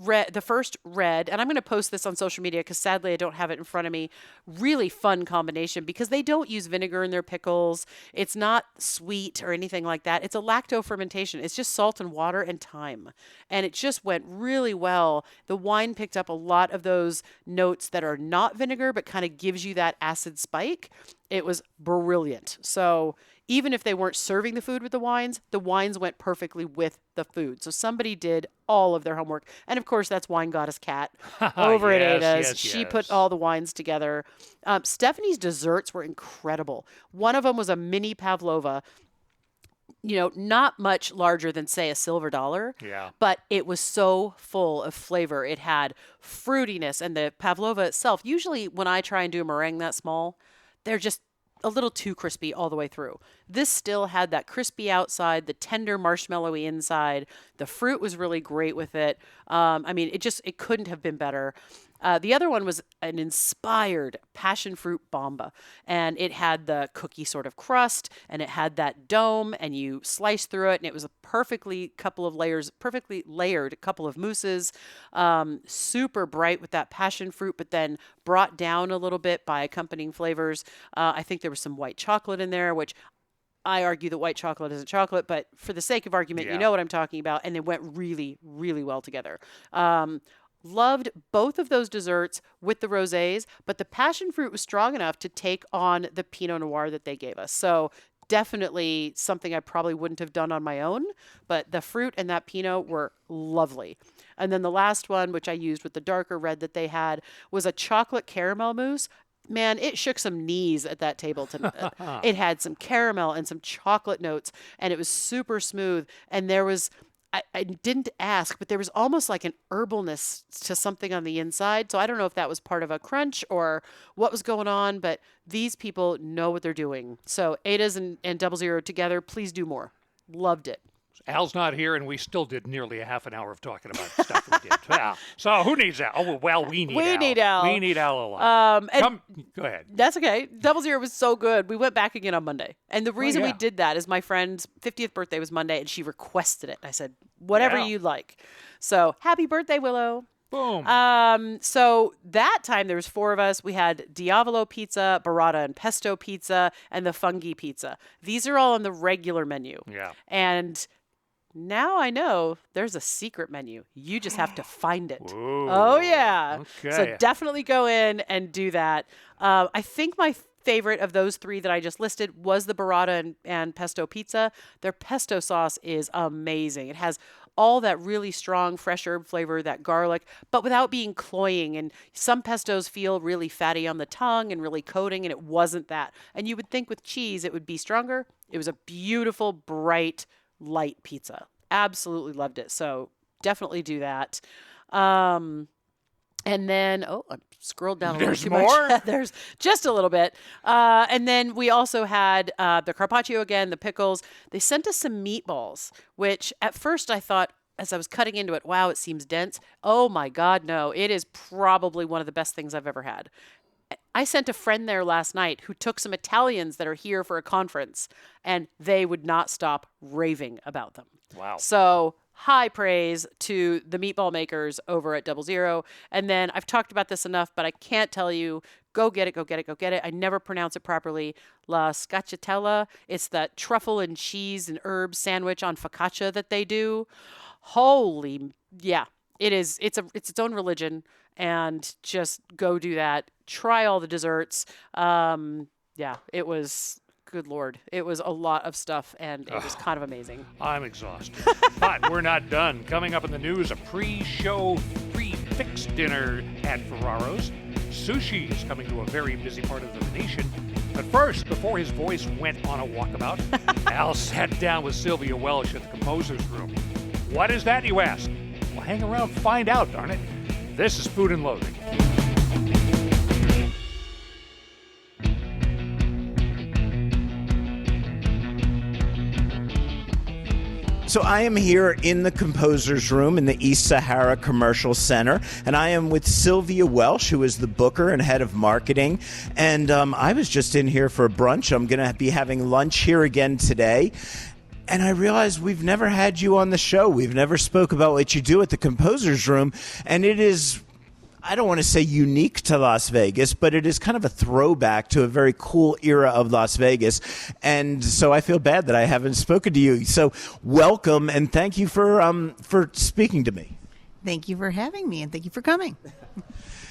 S1: the first red, and I'm going to post this on social media because sadly I don't have it in front of me. Really fun combination because they don't use vinegar in their pickles. It's not sweet or anything like that. It's a lacto fermentation. It's just salt and water and thyme. And it just went really well. The wine picked up a lot of those notes that are not vinegar, but kind of gives you that acid spike. It was brilliant. So even if they weren't serving the food with the wines went perfectly with the food. So somebody did all of their homework. And of course, that's Wine Goddess Kat over at
S2: Yes,
S1: Ada's.
S2: yes,
S1: She
S2: yes.
S1: put all the wines together. Stephanie's desserts were incredible. One of them was a mini pavlova, not much larger than, say, a silver dollar.
S2: Yeah.
S1: But it was so full of flavor. It had fruitiness, and the pavlova itself, usually when I try and do a meringue that small, they're just a little too crispy all the way through. This still had that crispy outside, the tender marshmallowy inside. The fruit was really great with it. It couldn't have been better. The other one was an inspired passion fruit bomba, and it had the cookie sort of crust, and it had that dome, and you slice through it, and it was a perfectly layered couple of mousses, super bright with that passion fruit, but then brought down a little bit by accompanying flavors. I think there was some white chocolate in there, which I argue that white chocolate isn't chocolate, but for the sake of argument, you
S2: Yeah.
S1: know what I'm talking about. And they went really, really well together. Loved both of those desserts with the rosés, but the passion fruit was strong enough to take on the Pinot Noir that they gave us. So definitely something I probably wouldn't have done on my own, but the fruit and that Pinot were lovely. And then the last one, which I used with the darker red that they had, was a chocolate caramel mousse. Man, it shook some knees at that table. It had some caramel and some chocolate notes, and it was super smooth. And there was, I didn't ask, but there was almost like an herbalness to something on the inside. So I don't know if that was part of a crunch or what was going on, but these people know what they're doing. So Ada's and Double Zero together, please do more. Loved it.
S2: Al's not here, and we still did nearly a half an hour of talking about stuff we did. Yeah. So who needs Al? Oh, well, we need Al.
S1: We need Al.
S2: We need Al a lot.
S1: And
S2: Go ahead.
S1: that's okay. Double Zero was so good. We went back again on Monday. And the reason we
S2: yeah.
S1: did that is my friend's 50th birthday was Monday, and she requested it. I said, whatever
S2: Yeah.
S1: you like. So happy birthday, Willow.
S2: Boom.
S1: So that time there was 4 of us. We had Diavolo pizza, burrata and pesto pizza, and the fungi pizza. These are all on the regular menu.
S2: Yeah.
S1: And now I know there's a secret menu. You just have to find it.
S2: Ooh,
S1: Oh, yeah. So
S2: okay.
S1: definitely go in and do that. I think my favorite of those 3 that I just listed was the burrata and pesto pizza. Their pesto sauce is amazing. It has all that really strong fresh herb flavor, that garlic, but without being cloying. And some pestos feel really fatty on the tongue and really coating, and it wasn't that. And you would think with cheese it would be stronger. It was a beautiful, bright, light pizza. Absolutely loved it. So definitely do that. And then, I scrolled down a little
S2: There's
S1: too
S2: more?
S1: much. There's just a little bit. And then we also had the carpaccio again, the pickles. They sent us some meatballs, which at first I thought, as I was cutting into it, wow, it seems dense. Oh my God, no. It is probably one of the best things I've ever had. I sent a friend there last night who took some Italians that are here for a conference, and they would not stop raving about them.
S2: Wow.
S1: So high praise to the meatball makers over at Double Zero. And then I've talked about this enough, but I can't tell you. Go get it, go get it, go get it. I never pronounce it properly. La Scacciatella. It's that truffle and cheese and herb sandwich on focaccia that they do. Holy, yeah. It is. It's its own religion. And just go do that. Try all the desserts. Yeah, it was, good Lord. It was a lot of stuff, and it was kind of amazing.
S2: I'm exhausted. But we're not done. Coming up in the news, a pre-show, pre-fix dinner at Ferraro's. Sushi is coming to a very busy part of the nation. But first, before his voice went on a walkabout, Al sat down with Sylvia Welsh at the composer's room. What is that, you ask? Well, hang around and find out, darn it. This is Food and Loathing.
S5: So I am here in the composer's room in the East Sahara Commercial Center, and I am with Sylvia Welsh, who is the booker and head of marketing. And I was just in here for a brunch. I'm going to be having lunch here again today. And I realized we've never had you on the show. We've never spoke about what you do at the composer's room. And it is, I don't want to say unique to Las Vegas, but it is kind of a throwback to a very cool era of Las Vegas. And so I feel bad that I haven't spoken to you. So welcome, and thank you for speaking to me.
S6: Thank you for having me, and thank you for coming.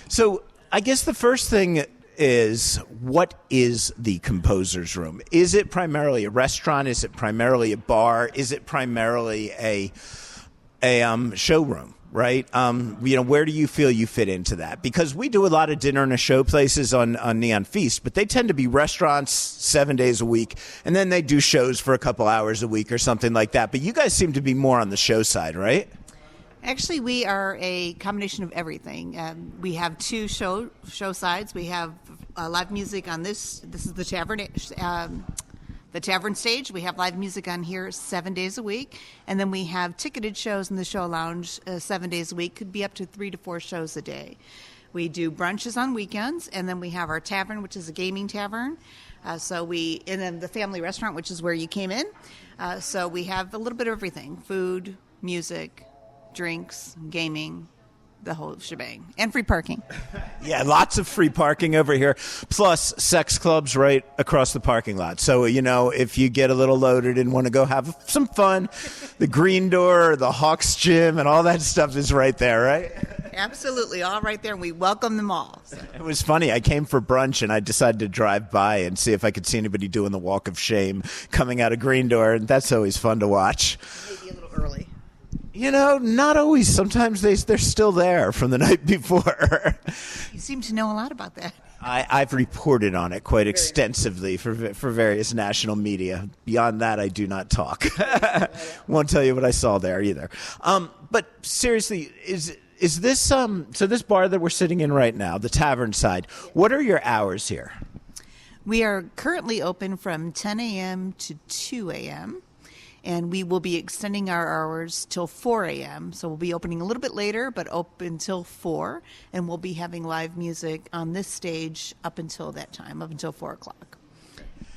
S5: So I guess the first thing is, what is the composer's room? Is it primarily a restaurant? Is it primarily a bar? Is it primarily a showroom? Right? Where do you feel you fit into that? Because we do a lot of dinner and a show places on Neon Feast, but they tend to be restaurants 7 days a week, and then they do shows for a couple hours a week or something like that. But you guys seem to be more on the show side, right?
S6: Actually, we are a combination of everything. We have 2 show sides. We have live music on this. This is the tavern stage. We have live music on here 7 days a week. And then we have ticketed shows in the show lounge 7 days a week. Could be up to 3 to 4 shows a day. We do brunches on weekends. And then we have our tavern, which is a gaming tavern. And then the family restaurant, which is where you came in. So we have a little bit of everything: food, music, drinks, gaming, the whole shebang, and free parking.
S5: Yeah, lots of free parking over here, plus sex clubs right across the parking lot. So, if you get a little loaded and want to go have some fun, the Green Door, the Hawks Gym, and all that stuff is right there, right?
S6: Absolutely, all right there, and we welcome them all. So.
S5: It was funny. I came for brunch, and I decided to drive by and see if I could see anybody doing the walk of shame coming out of Green Door, and that's always fun to watch.
S6: Maybe a little early.
S5: Not always. Sometimes they're still there from the night before.
S6: You seem to know a lot about that.
S5: I've reported on it quite extensively for various national media. Beyond that, I do not talk. Won't tell you what I saw there either. But seriously, is this so this bar that we're sitting in right now, the tavern side? What are your hours here?
S6: We are currently open from 10 a.m. to 2 a.m. And we will be extending our hours till 4 a.m. So we'll be opening a little bit later, but open till 4. And we'll be having live music on this stage up until that time, up until 4 o'clock.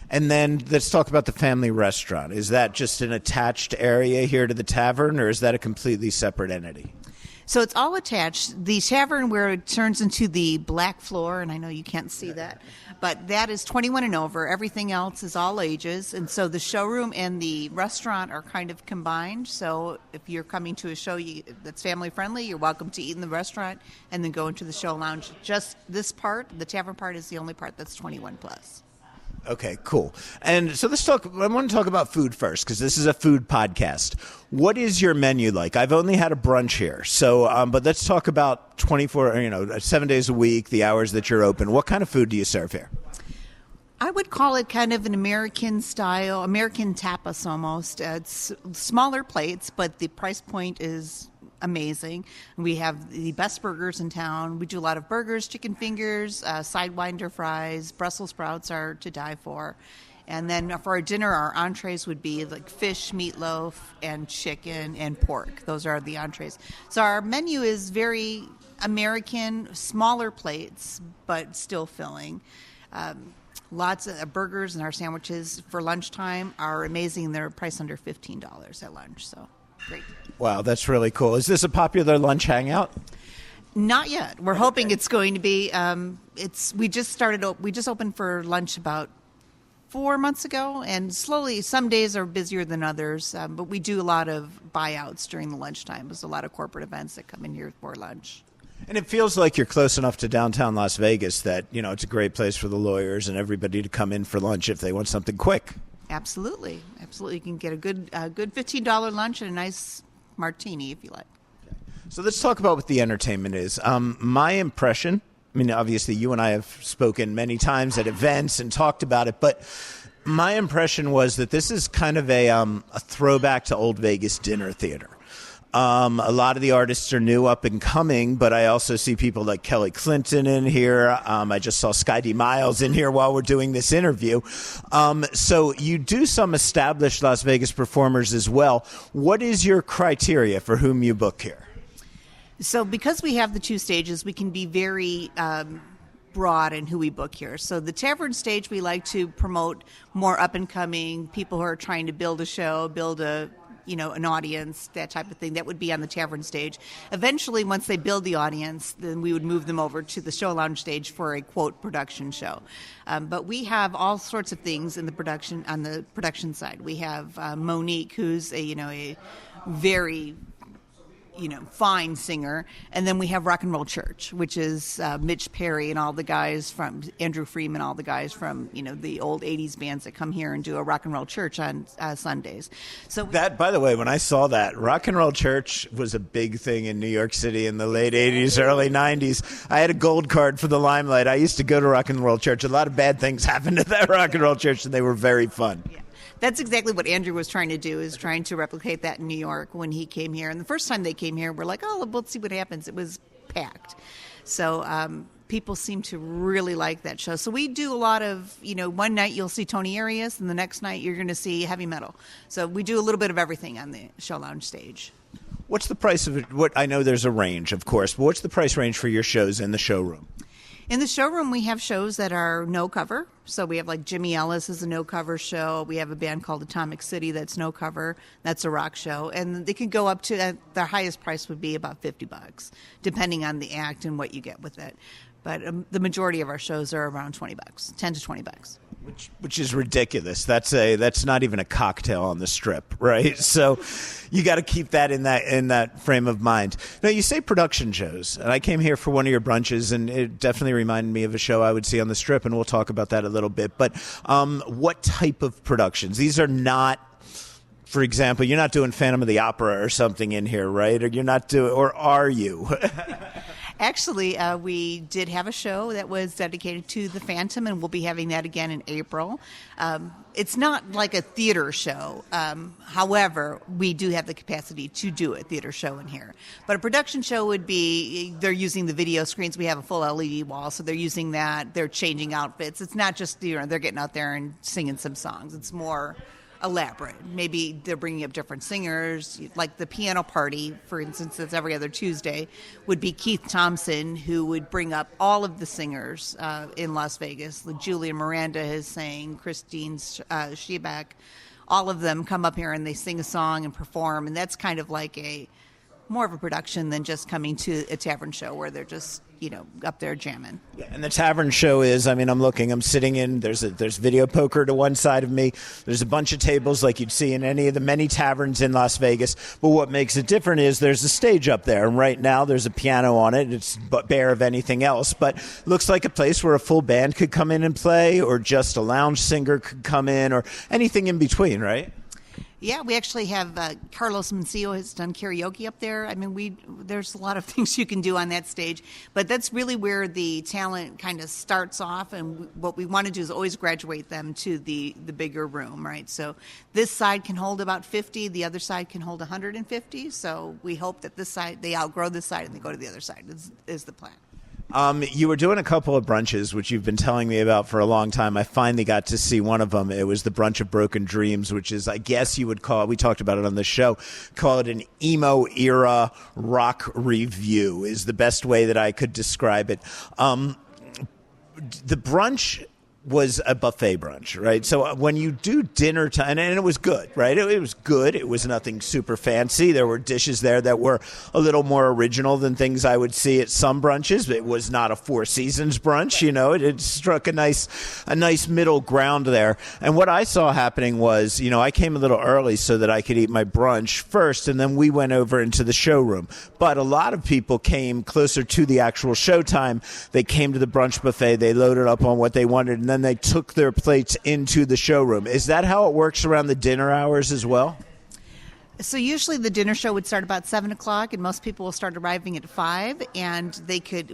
S5: And then let's talk about the family restaurant. Is that just an attached area here to the tavern, or is that a completely separate entity?
S6: So it's all attached. The tavern where it turns into the black floor, and I know you can't see that, but that is 21 and over. Everything else is all ages. And so the showroom and the restaurant are kind of combined. So if you're coming to a show that's family friendly, you're welcome to eat in the restaurant and then go into the show lounge. Just this part, the tavern part, is the only part that's 21 plus.
S5: Okay, cool. And so I want to talk about food first, because this is a food podcast. What is your menu like? I've only had a brunch here. So, but let's talk about 7 days a week, the hours that you're open. What kind of food do you serve here?
S6: I would call it kind of an American style, American tapas almost. It's smaller plates, but the price point is amazing. We have the best burgers in town. We do a lot of burgers, chicken fingers, sidewinder fries, Brussels sprouts are to die for. And then for our dinner, our entrees would be like fish, meatloaf, and chicken and pork. Those are the entrees. So our menu is very American, smaller plates, but still filling. Lots of burgers, and our sandwiches for lunchtime are amazing. They're priced under $15 at lunch, so great.
S5: Wow, that's really cool. Is this a popular lunch hangout?
S6: Not yet. We're hoping it's going to be. We just opened for lunch about 4 months ago, and slowly, some days are busier than others, but we do a lot of buyouts during the lunchtime. There's a lot of corporate events that come in here for lunch.
S5: And it feels like you're close enough to downtown Las Vegas that, it's a great place for the lawyers and everybody to come in for lunch if they want something quick.
S6: Absolutely. You can get a good $15 lunch and a nice martini if you like.
S5: So let's talk about what the entertainment is. My impression, obviously you and I have spoken many times at events and talked about it, but my impression was that this is kind of a throwback to old Vegas dinner theater. A lot of the artists are new, up and coming, but I also see people like Kelly Clinton in here. I just saw Sky D. Miles in here while we're doing this interview. So you do some established Las Vegas performers as well. What is your criteria for whom you book here?
S6: So because we have the two stages, we can be very broad in who we book here. So the tavern stage, we like to promote more up-and-coming people who are trying to build a show, build an audience, that type of thing. That would be on the tavern stage. Eventually, once they build the audience, then we would move them over to the show lounge stage for a, quote, production show. But we have all sorts of things in the production side. We have Monique, who's a very fine singer. And then we have Rock and Roll Church, which is Mitch Perry and all the guys from Andrew Freeman, all the guys from, the old 80s bands that come here and do a Rock and Roll Church on Sundays. So
S5: that, by the way, when I saw that, Rock and Roll Church was a big thing in New York City in the late 80s, early 90s. I had a gold card for the Limelight. I used to go to Rock and Roll Church. A lot of bad things happened at that Rock and Roll Church, and they were very fun.
S6: Yeah. That's exactly what Andrew was trying to do, is trying to replicate that in New York when he came here. And the first time they came here, we're like, oh, let's see what happens. It was packed. So people seem to really like that show. So we do a lot of, one night you'll see Tony Arias, and the next night you're going to see heavy metal. So we do a little bit of everything on the show lounge stage.
S5: What's the price of it? I know there's a range, of course, but what's the price range for your shows in the showroom?
S6: In the showroom, we have shows that are no cover. So we have like Jimmy Ellis is a no cover show. We have a band called Atomic City that's no cover. That's a rock show. And they can go up to, their highest price would be about $50, depending on the act and what you get with it. But the majority of our shows are around $20, $10 to $20.
S5: Which is ridiculous. That's not even a cocktail on the Strip, right? So you got to keep that in that frame of mind. Now, you say production shows, and I came here for one of your brunches, and it definitely reminded me of a show I would see on the Strip, and we'll talk about that a little bit. But what type of productions? These are not, for example, you're not doing Phantom of the Opera or something in here, right? Or you're not doing, or are you?
S6: Actually, we did have a show that was dedicated to the Phantom, and we'll be having that again in April. It's not like a theater show. However, we do have the capacity to do a theater show in here. But a production show would be, they're using the video screens. We have a full LED wall, so they're using that. They're changing outfits. It's not just, they're getting out there and singing some songs. It's more elaborate. Maybe they're bringing up different singers, like the piano party, for instance, that's every other Tuesday, would be Keith Thompson, who would bring up all of the singers in Las Vegas. Like Julia Miranda has sang, Christine Shebeck, all of them come up here and they sing a song and perform, and that's kind of like more of a production than just coming to a tavern show where they're just up there jamming.
S5: Yeah, and the tavern show is, I'm sitting in, there's video poker to one side of me. There's a bunch of tables like you'd see in any of the many taverns in Las Vegas. But what makes it different is there's a stage up there. And right now there's a piano on it. It's bare of anything else. But looks like a place where a full band could come in and play, or just a lounge singer could come in, or anything in between, right?
S6: Yeah, we actually have Carlos Mencillo has done karaoke up there. There's a lot of things you can do on that stage, but that's really where the talent kind of starts off. And what we want to do is always graduate them to the bigger room, right? So this side can hold about 50, the other side can hold 150. So we hope that this side, they outgrow this side and they go to the other side is the plan.
S5: You were doing a couple of brunches, which you've been telling me about for a long time. I finally got to see one of them. It was the Brunch of Broken Dreams, which is, I guess you would call it, we talked about it on the show, call it an emo-era rock review is the best way that I could describe it. The brunch was a buffet brunch, right? So when you do dinner time, and it was good, right? It was good. It was nothing super fancy. There were dishes there that were a little more original than things I would see at some brunches. It was not a Four Seasons brunch, It struck a nice middle ground there. And what I saw happening was, I came a little early so that I could eat my brunch first, and then we went over into the showroom. But a lot of people came closer to the actual showtime. They came to the brunch buffet. They loaded up on what they wanted, and then they took their plates into the showroom. Is that how it works around the dinner hours as well?
S6: So usually the dinner show would start about 7 o'clock, and most people will start arriving at 5. And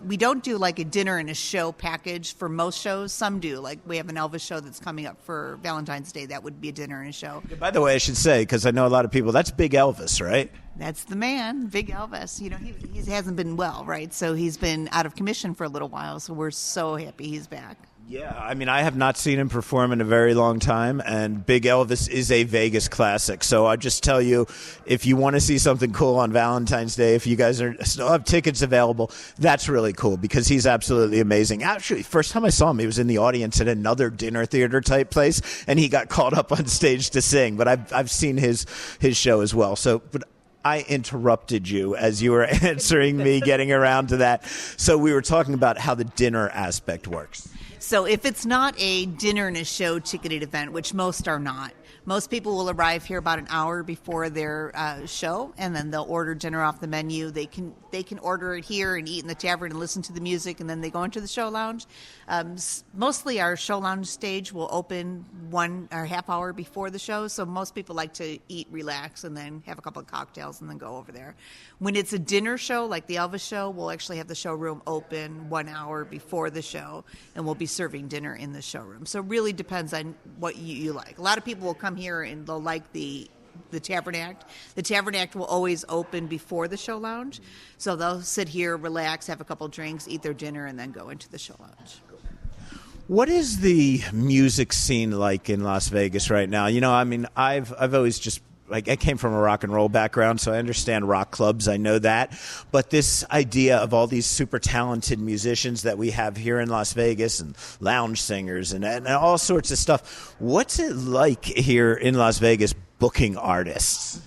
S6: we don't do like a dinner and a show package for most shows. Some do. Like we have an Elvis show that's coming up for Valentine's Day. That would be a dinner and a show.
S5: By the way, I should say, because I know a lot of people, that's Big Elvis, right?
S6: That's the man, Big Elvis. He hasn't been well, right? So he's been out of commission for a little while. So we're so happy he's back.
S5: Yeah, I have not seen him perform in a very long time, and Big Elvis is a Vegas classic. So I just tell you, if you want to see something cool on Valentine's Day, if you guys still have tickets available, that's really cool because he's absolutely amazing. Actually, first time I saw him, he was in the audience at another dinner theater type place, and he got called up on stage to sing. But I've seen his show as well. But I interrupted you as you were answering me, getting around to that. So we were talking about how the dinner aspect works.
S6: So if it's not a dinner and a show ticketed event, which most are not, most people will arrive here about an hour before their show, and then they'll order dinner off the menu. They can order it here and eat in the tavern and listen to the music, and then they go into the show lounge. Mostly our show lounge stage will open 1 or half hour before the show, so most people like to eat, relax, and then have a couple of cocktails and then go over there. When it's a dinner show, like the Elvis show, we'll actually have the showroom open 1 hour before the show, and we'll be serving dinner in the showroom. So it really depends on what you like. A lot of people will come here and they'll like the Tavern Act. The Tavern Act will always open before the show lounge. So they'll sit here, relax, have a couple drinks, eat their dinner, and then go into the show lounge.
S5: What is the music scene like in Las Vegas right now? I've always just I came from a rock and roll background, so I understand rock clubs. I know that. But this idea of all these super talented musicians that we have here in Las Vegas and lounge singers and all sorts of stuff. What's it like here in Las Vegas booking artists?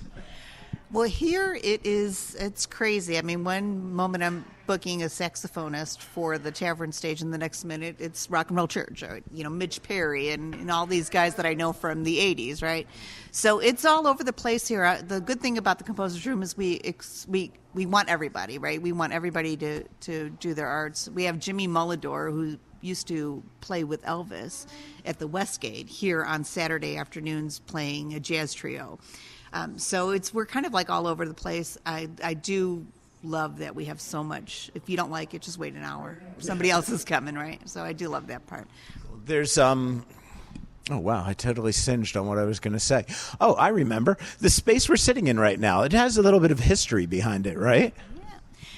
S6: Well, here it's crazy. I mean, one moment I'm booking a saxophonist for the Tavern stage, and the next minute it's Rock and Roll Church, or, Mitch Perry and all these guys that I know from the 80s, right? So it's all over the place here. The good thing about the Composer's Room is we want everybody, right? We want everybody to do their arts. We have Jimmy Mullador, who used to play with Elvis at the Westgate, here on Saturday afternoons playing a jazz trio. So we're kind of like all over the place. I do love that we have so much. If you don't like it, just wait an hour. Somebody else is coming, right? So I do love that part.
S5: There's oh wow, I totally singed on what I was going to say. Oh, I remember. The space we're sitting in right now, it has a little bit of history behind it, right? Yeah.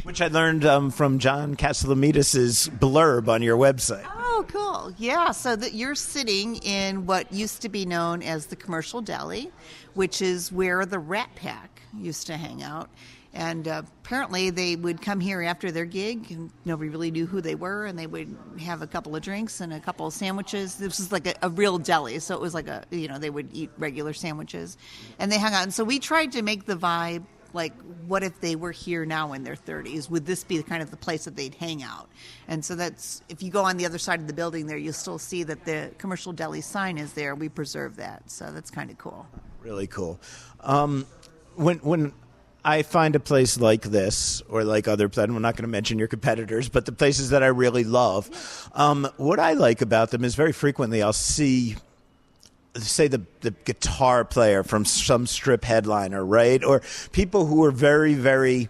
S5: Which I learned from John Castellamidis' blurb on your website.
S6: Oh, cool. Yeah, so you're sitting in what used to be known as the Commercial Deli, which is where the Rat Pack used to hang out. And apparently they would come here after their gig, and nobody really knew who they were, and they would have a couple of drinks and a couple of sandwiches. This was like a real deli, so it was like they would eat regular sandwiches. And they hung out. And so we tried to make the vibe like, what if they were here now in their 30s? Would this be kind of the place that they'd hang out? And so that's, if you go on the other side of the building there, you'll still see that the Commercial Deli sign is there. We preserve that, so that's kind of cool. Really cool.
S5: When I find a place like this, or like other places, we're not going to mention your competitors, but the places that I really love, what I like about them is very frequently I'll see, say, the guitar player from some strip headliner, right? Or people who are very, very,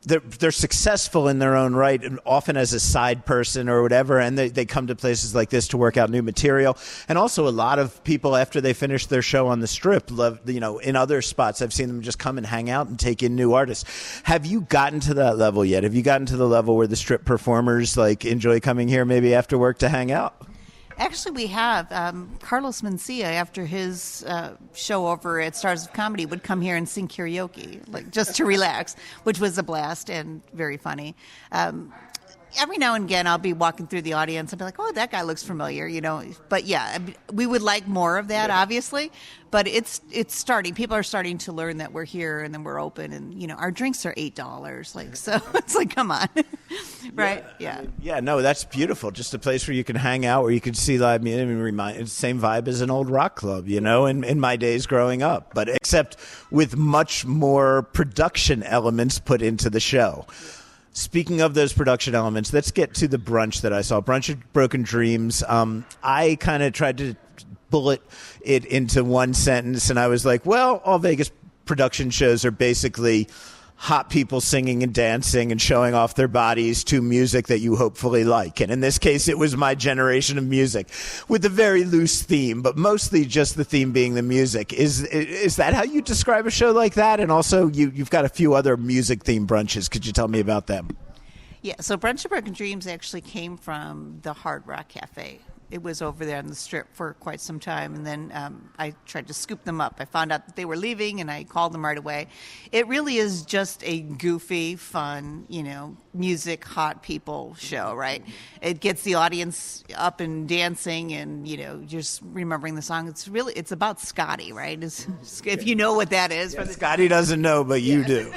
S5: they're successful in their own right, and often as a side person or whatever, and they come to places like this to work out new material. And also a lot of people, after they finish their show on the strip, love, in other spots, I've seen them just come and hang out and take in new artists. Have you gotten to that level yet? Have you gotten to the level where the strip performers enjoy coming here maybe after work to hang out?
S6: Actually, we have. Carlos Mencia, after his show over at Stars of Comedy, would come here and sing karaoke, just to relax, which was a blast and very funny. Every now and again, I'll be walking through the audience and be like, oh, that guy looks familiar, But yeah, we would like more of that, obviously. But it's starting. People are starting to learn that we're here and then we're open. And, our drinks are $8. So it's like, come on. Right? Yeah.
S5: Yeah, no, that's beautiful. Just a place where you can hang out, where you can see live music. It's the same vibe as an old rock club, in my days growing up. But except with much more production elements put into the show. Speaking of those production elements, let's get to the brunch that I saw. Brunch of Broken Dreams. I kind of tried to bullet it into one sentence, and I was like, well, all Vegas production shows are basically hot people singing and dancing and showing off their bodies to music that you hopefully like. And in this case, it was my generation of music with a very loose theme, but mostly just the theme being the music. Is that how you describe a show like that? And also, you've got a few other music-themed brunches. Could you tell me about them?
S6: Yeah, so Brunch of Broken Dreams actually came from the Hard Rock Cafe. It was over there on the Strip for quite some time, and then I tried to scoop them up. I found out that they were leaving, and I called them right away. It really is just a goofy, fun, music, hot people show, right? It gets the audience up and dancing and, just remembering the song. It's about Scotty, right? If you know what that is.
S5: Yeah, Scotty doesn't know, but you do.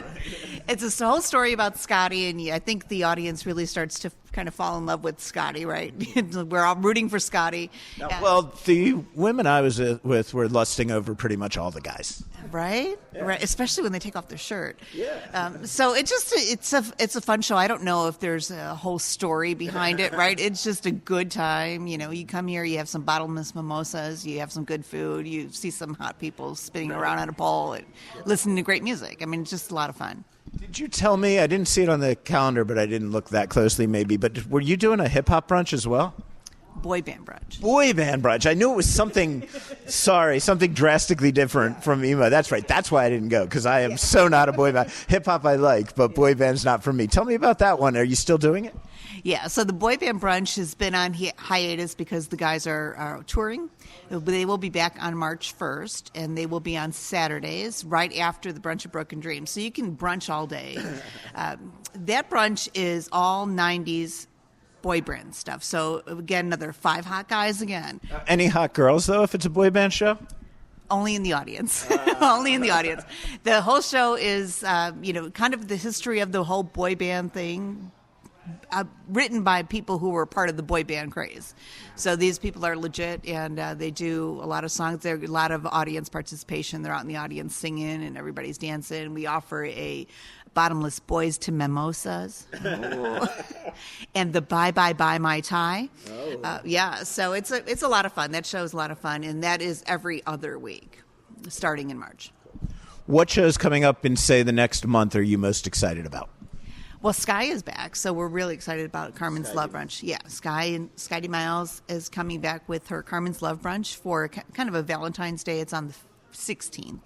S6: It's a whole story about Scotty, and I think the audience really starts to kind of fall in love with Scotty, right? We're all rooting for Scotty.
S5: Well, the women I was with were lusting over pretty much all the guys.
S6: Right?
S5: Yeah.
S6: Right. Especially when they take off their shirt.
S5: Yeah.
S6: So it's a fun show. I don't know if there's a whole story behind it, right? It's just a good time. You come here, you have some bottomless mimosas, you have some good food, you see some hot people spinning around on a pole and listening to great music. I mean, it's just a lot of fun.
S5: Did you tell me, I didn't see it on the calendar, but I didn't look that closely maybe, but were you doing a hip-hop brunch as well?
S6: boy band brunch.
S5: Boy band brunch. I knew it was something, something drastically different from emo. That's right. That's why I didn't go, because I am so not a boy band. Hip-hop I like, but boy band's not for me. Tell me about that one. Are you still doing it?
S6: Yeah, so the boy band brunch has been on hiatus because the guys are touring. They will be back on March 1st, and they will be on Saturdays right after the Brunch of Broken Dreams. So you can brunch all day. That brunch is all 90s boy band stuff. So again, another 5 hot guys again.
S5: Any hot girls, though, if it's a boy band show?
S6: Only in the audience. Only in the audience. The whole show is, kind of the history of the whole boy band thing. Written by people who were part of the boy band craze. So these people are legit, and they do a lot of songs. There are a lot of audience participation. They're out in the audience singing, and everybody's dancing. We offer a bottomless Boys to Mimosas. And the Bye Bye Bye Mai Tai. So it's a lot of fun. That show is a lot of fun, and that is every other week, starting in March.
S5: What shows coming up in, say, the next month are you most excited about?
S6: Well, Sky is back, so we're really excited about Carmen's Love Brunch. Yeah, Skye Miles is coming back with her Carmen's Love Brunch for kind of a Valentine's Day. It's on the 16th,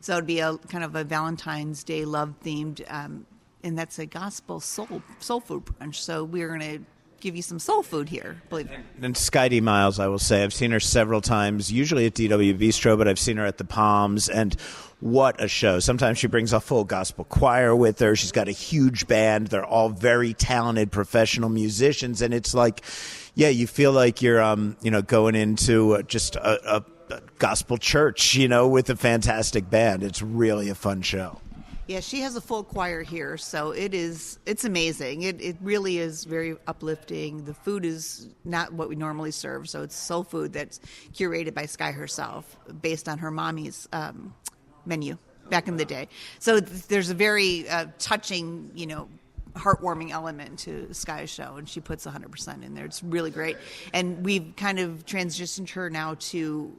S6: so it'd be a kind of a Valentine's Day love themed, and that's a gospel soul food brunch. So we're going to give you some soul food here, believe it.
S5: And Skye Miles, I will say, I've seen her several times, usually at DW Bistro, but I've seen her at the Palms, and what a show. Sometimes she brings a full gospel choir with her. She's got a huge band. They're all very talented professional musicians, and it's like, yeah, you feel like you're, going into just a gospel church, with a fantastic band. It's really a fun show.
S6: Yeah, she has a full choir here, so it's amazing. It really is very uplifting. The food is not what we normally serve, so it's soul food that's curated by Skye herself, based on her mommy's menu back in the day. So there's a very touching, heartwarming element to Skye's show, and she puts 100% in there. It's really great. And we've kind of transitioned her now to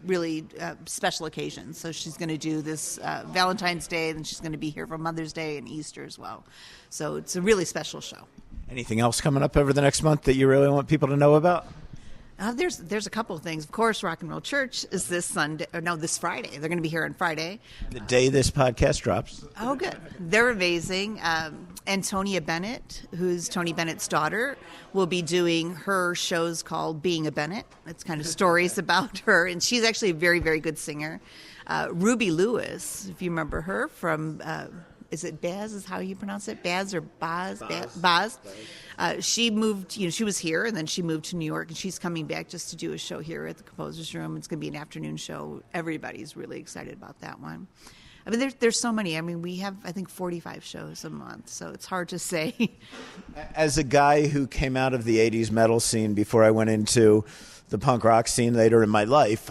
S6: really special occasions. So she's going to do this Valentine's Day, and she's going to be here for Mother's Day and Easter as well. So it's a really special show.
S5: Anything else coming up over the next month that you really want people to know about?
S6: There's a couple of things. Of course, Rock and Roll Church is this Friday. They're going to be here on Friday.
S5: The day this podcast drops.
S6: Oh, good. They're amazing. Antonia Bennett, who's Tony Bennett's daughter, will be doing her shows called Being a Bennett. It's kind of stories about her, and she's actually a very, very good singer. Ruby Lewis, if you remember her from... is it Baz is how you pronounce it? Baz or Baz? Baz. She moved, she was here, and then she moved to New York, and she's coming back just to do a show here at the Composer's Room. It's going to be an afternoon show. Everybody's really excited about that one. I mean, there's so many. I mean, we have, I think, 45 shows a month, so it's hard to say.
S5: As a guy who came out of the 80s metal scene before I went into the punk rock scene later in my life,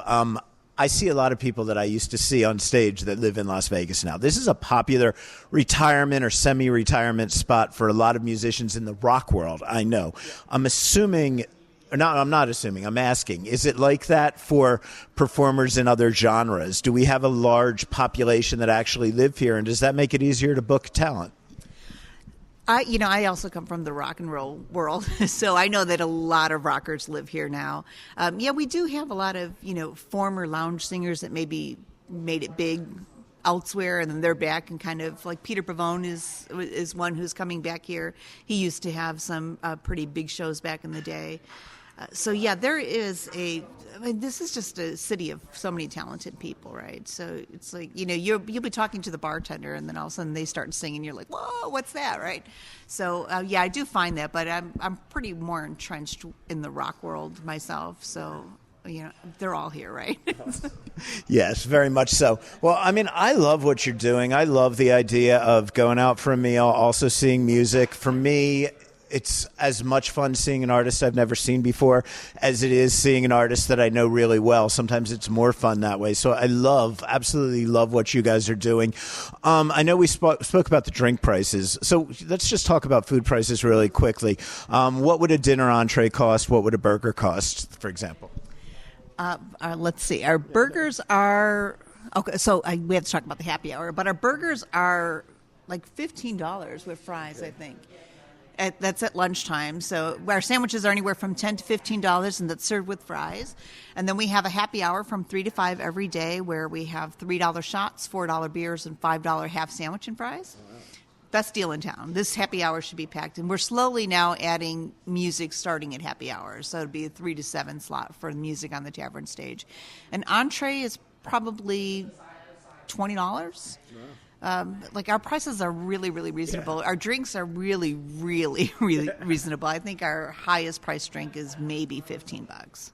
S5: I see a lot of people that I used to see on stage that live in Las Vegas now. This is a popular retirement or semi-retirement spot for a lot of musicians in the rock world, I know. I'm assuming, I'm not assuming, I'm asking, is it like that for performers in other genres? Do we have a large population that actually live here, and does that make it easier to book talent?
S6: I also come from the rock and roll world, so I know that a lot of rockers live here now. We do have a lot of, former lounge singers that maybe made it big elsewhere, and then they're back, and kind of like Peter Pavone is one who's coming back here. He used to have some pretty big shows back in the day. There is this is just a city of so many talented people, right? So it's like, you'll be talking to the bartender, and then all of a sudden they start singing. You're like, whoa, what's that, right? So, I do find that, but I'm pretty more entrenched in the rock world myself. So, they're all here, right?
S5: Yes, very much so. Well, I mean, I love what you're doing. I love the idea of going out for a meal, also seeing music. For me, it's as much fun seeing an artist I've never seen before as it is seeing an artist that I know really well. Sometimes it's more fun that way. So I absolutely love what you guys are doing. I know we spoke about the drink prices. So let's just talk about food prices really quickly. What would a dinner entree cost? What would a burger cost, for example?
S6: Let's see. Our burgers are... Okay, so we have to talk about the happy hour, but our burgers are like $15 with fries, I think. That's at lunchtime. So our sandwiches are anywhere from $10 to $15, and that's served with fries. And then we have a happy hour from 3 to 5 every day, where we have $3 shots, $4 beers, and $5 half sandwich and fries. Best deal in town. This happy hour should be packed. And we're slowly now adding music starting at happy hours. So it'd be a 3 to 7 slot for music on the tavern stage. An entree is probably $20. Like our prices are really, really reasonable. Our drinks are really, really, really reasonable. I think our highest price drink is maybe $15.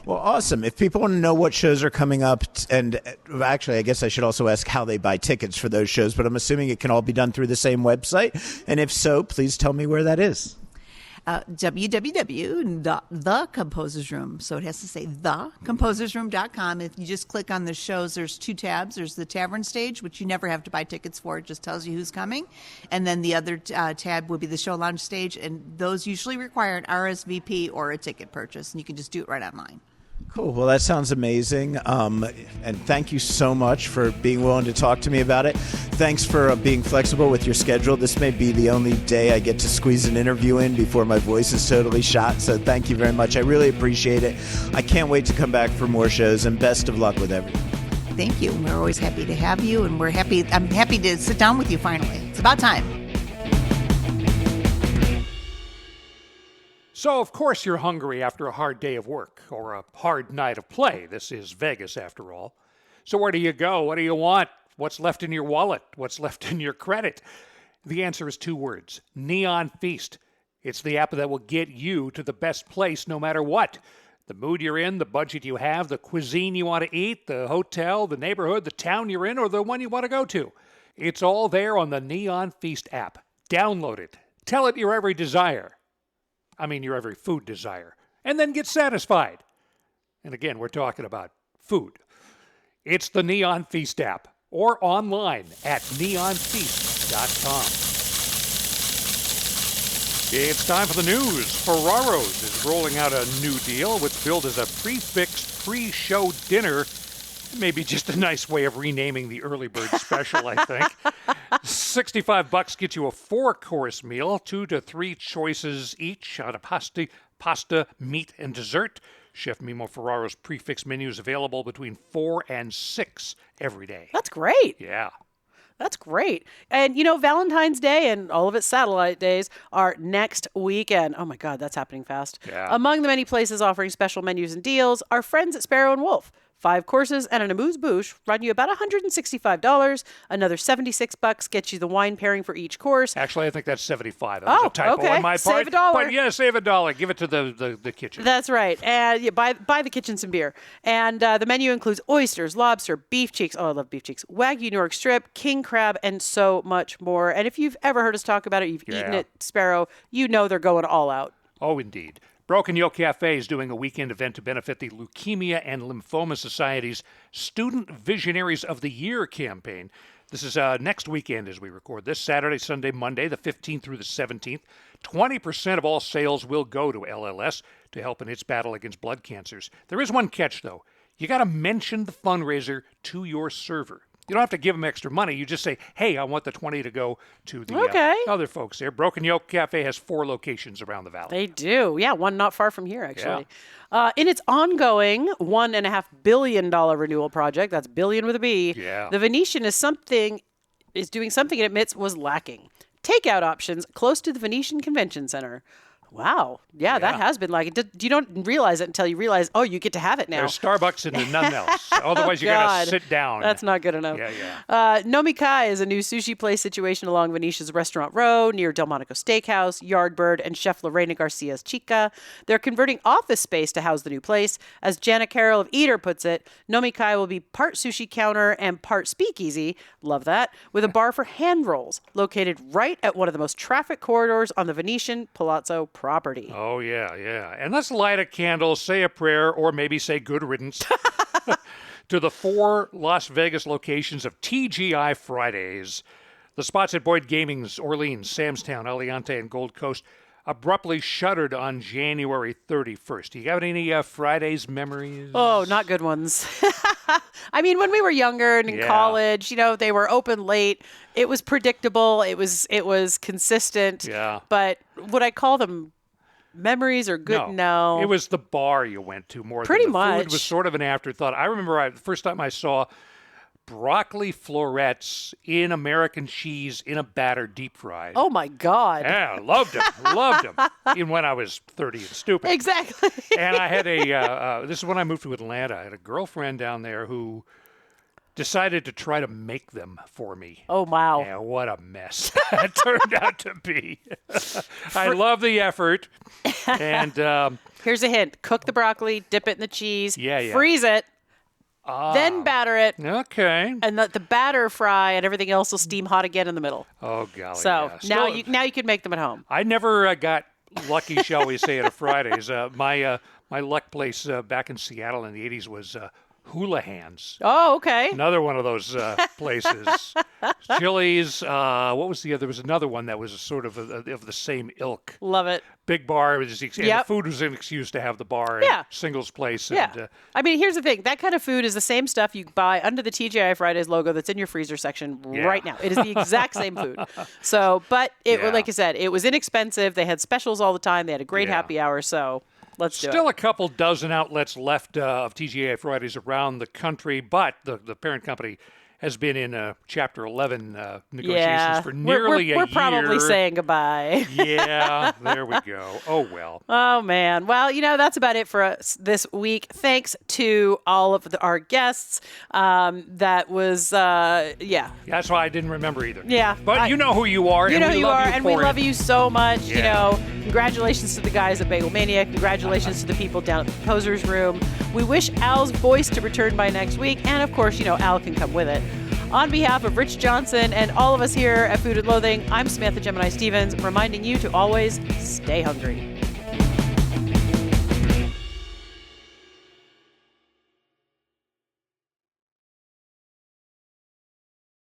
S5: Well, awesome. If people want to know what shows are coming up, and actually, I guess I should also ask how they buy tickets for those shows, but I'm assuming it can all be done through the same website. And if so, please tell me where that is. www.thecomposersroom. So it has to say thecomposersroom.com. If you just click on the shows, there's 2 tabs. There's the tavern stage, which you never have to buy tickets for. It just tells you who's coming. And then the other tab would be the show lounge stage. And those usually require an RSVP or a ticket purchase. And you can just do it right online. Cool. Well, that sounds amazing. And thank you so much for being willing to talk to me about it. Thanks for being flexible with your schedule. This may be the only day I get to squeeze an interview in before my voice is totally shot. So thank you very much. I really appreciate it. I can't wait to come back for more shows, and best of luck with everything.
S6: Thank you. We're always happy to have you, and I'm happy to sit down with you finally. It's about time.
S2: So, of course, you're hungry after a hard day of work or a hard night of play. This is Vegas, after all. So where do you go? What do you want? What's left in your wallet? What's left in your credit? The answer is 2 words: Neon Feast. It's the app that will get you to the best place no matter what. The mood you're in, the budget you have, the cuisine you want to eat, the hotel, the neighborhood, the town you're in, or the one you want to go to. It's all there on the Neon Feast app. Download it. Tell it your every desire. I mean, your every food desire. And then get satisfied. And again, we're talking about food. It's the Neon Feast app, or online at neonfeast.com. It's time for the news. Ferraro's is rolling out a new deal, which billed as a prefixed pre-show dinner. Maybe just a nice way of renaming the early bird special, I think. $65 gets you a 4-course meal, 2 to 3 choices each on a pasta, meat, and dessert. Chef Mimo Ferraro's prefix menu is available between 4 and 6 every day.
S1: That's great.
S2: Yeah.
S1: That's great. And, Valentine's Day and all of its satellite days are next weekend. Oh, my God, that's happening fast.
S2: Yeah.
S1: Among the many places offering special menus and deals are friends at Sparrow and Wolf. 5 courses and an amuse-bouche run you about $165. Another $76 gets you the wine pairing for each course.
S2: Actually, I think that's $75. That was a typo
S1: okay.
S2: on my part.
S1: Save $1.
S2: But yeah, save $1. Give it to the kitchen.
S1: That's right. And buy the kitchen some beer. And the menu includes oysters, lobster, beef cheeks. Oh, I love beef cheeks. Wagyu New York strip, king crab, and so much more. And if you've ever heard us talk about it, you've eaten at Sparrow, you know they're going all out.
S2: Oh, indeed. Broken Yoke Cafe is doing a weekend event to benefit the Leukemia and Lymphoma Society's Student Visionaries of the Year campaign. This is next weekend as we record this, Saturday, Sunday, Monday, the 15th through the 17th. 20% of all sales will go to LLS to help in its battle against blood cancers. There is one catch, though. You got to mention the fundraiser to your server. You don't have to give them extra money. You just say, hey, I want the 20 to go to the other folks there. Broken Yoke Cafe has 4 locations around the valley.
S1: They do. Yeah, one not far from here, actually. Yeah. In its ongoing $1.5 billion renewal project, that's billion with a B, the Venetian is doing something it admits was lacking. Takeout options close to the Venetian Convention Center. Wow. Yeah, that has been like it. You don't realize it until you realize, you get to have it now.
S2: There's Starbucks and nothing else. Otherwise, you got to sit down.
S1: That's not good enough.
S2: Yeah.
S1: Nomikai is a new sushi place situation along Venetia's Restaurant Row near Delmonico Steakhouse, Yardbird, and Chef Lorena Garcia's Chica. They're converting office space to house the new place. As Jana Carroll of Eater puts it, Nomikai will be part sushi counter and part speakeasy. Love that. With a bar for hand rolls located right at one of the most traffic corridors on the Venetian Palazzo property.
S2: Oh, yeah. And let's light a candle, say a prayer, or maybe say good riddance to the 4 Las Vegas locations of TGI Fridays. The spots at Boyd Gaming's, Orleans, Sam's Town, Aliante, and Gold Coast abruptly shuttered on January 31st. Do you have any Fridays memories?
S1: Oh, not good ones. I mean, when we were younger and in
S2: Yeah.
S1: college, they were open late. It was predictable. It was consistent.
S2: Yeah.
S1: But would I call them memories or good? No.
S2: It was the bar you went to more
S1: Pretty
S2: than the
S1: much.
S2: food was sort of an afterthought. I remember the first time I saw broccoli florets in American cheese in a batter deep fried.
S1: Oh my God.
S2: Yeah, loved them. Loved them. Even when I was 30 and stupid.
S1: Exactly.
S2: And I had this is when I moved to Atlanta. I had a girlfriend down there who decided to try to make them for me.
S1: Oh wow.
S2: Yeah, what a mess it turned out to be. I love the effort. And
S1: Here's a hint: cook the broccoli, dip it in the cheese,
S2: Yeah.
S1: freeze it, then batter it,
S2: Okay.
S1: and let the batter fry, and everything else will steam hot again in the middle.
S2: Oh, golly.
S1: So
S2: yeah.
S1: now you can make them at home.
S2: I never got lucky, shall we say, at a Fridays. My luck place back in Seattle in the 80s was Hula Hands.
S1: Oh, okay.
S2: Another one of those places. Chili's. What was the other? There was another one that was sort of of the same ilk.
S1: Love it.
S2: Big bar. And the
S1: Yep.
S2: food was an excuse to have the bar.
S1: Yeah.
S2: And singles place.
S1: Yeah.
S2: And,
S1: I mean, here's the thing. That kind of food is the same stuff you buy under the TGI Fridays logo that's in your freezer section right now. It is the exact same food. So, but
S2: Yeah.
S1: like I said, it was inexpensive. They had specials all the time. They had a great
S2: Yeah.
S1: happy hour. So let's do
S2: Still
S1: it.
S2: a couple dozen outlets left of TGI Fridays around the country, but the parent company has been in Chapter 11 negotiations
S1: Yeah.
S2: for nearly a
S1: we're
S2: year.
S1: probably saying goodbye.
S2: Yeah, there we go. Oh, well.
S1: Oh, man. Well, that's about it for us this week. Thanks to all of our guests. That was, yeah.
S2: That's why I didn't remember either.
S1: Yeah,
S2: But you know who you are.
S1: You know who you are, and we
S2: for
S1: love
S2: it.
S1: you so much.
S2: Yeah.
S1: Congratulations to the guys at Bagel Mania. Congratulations to the people down at the Composer's Room. We wish Al's voice to return by next week, and of course, Al can come with it. On behalf of Rich Johnson and all of us here at Food and Loathing, I'm Samantha Gemini Stevens, reminding you to always stay hungry.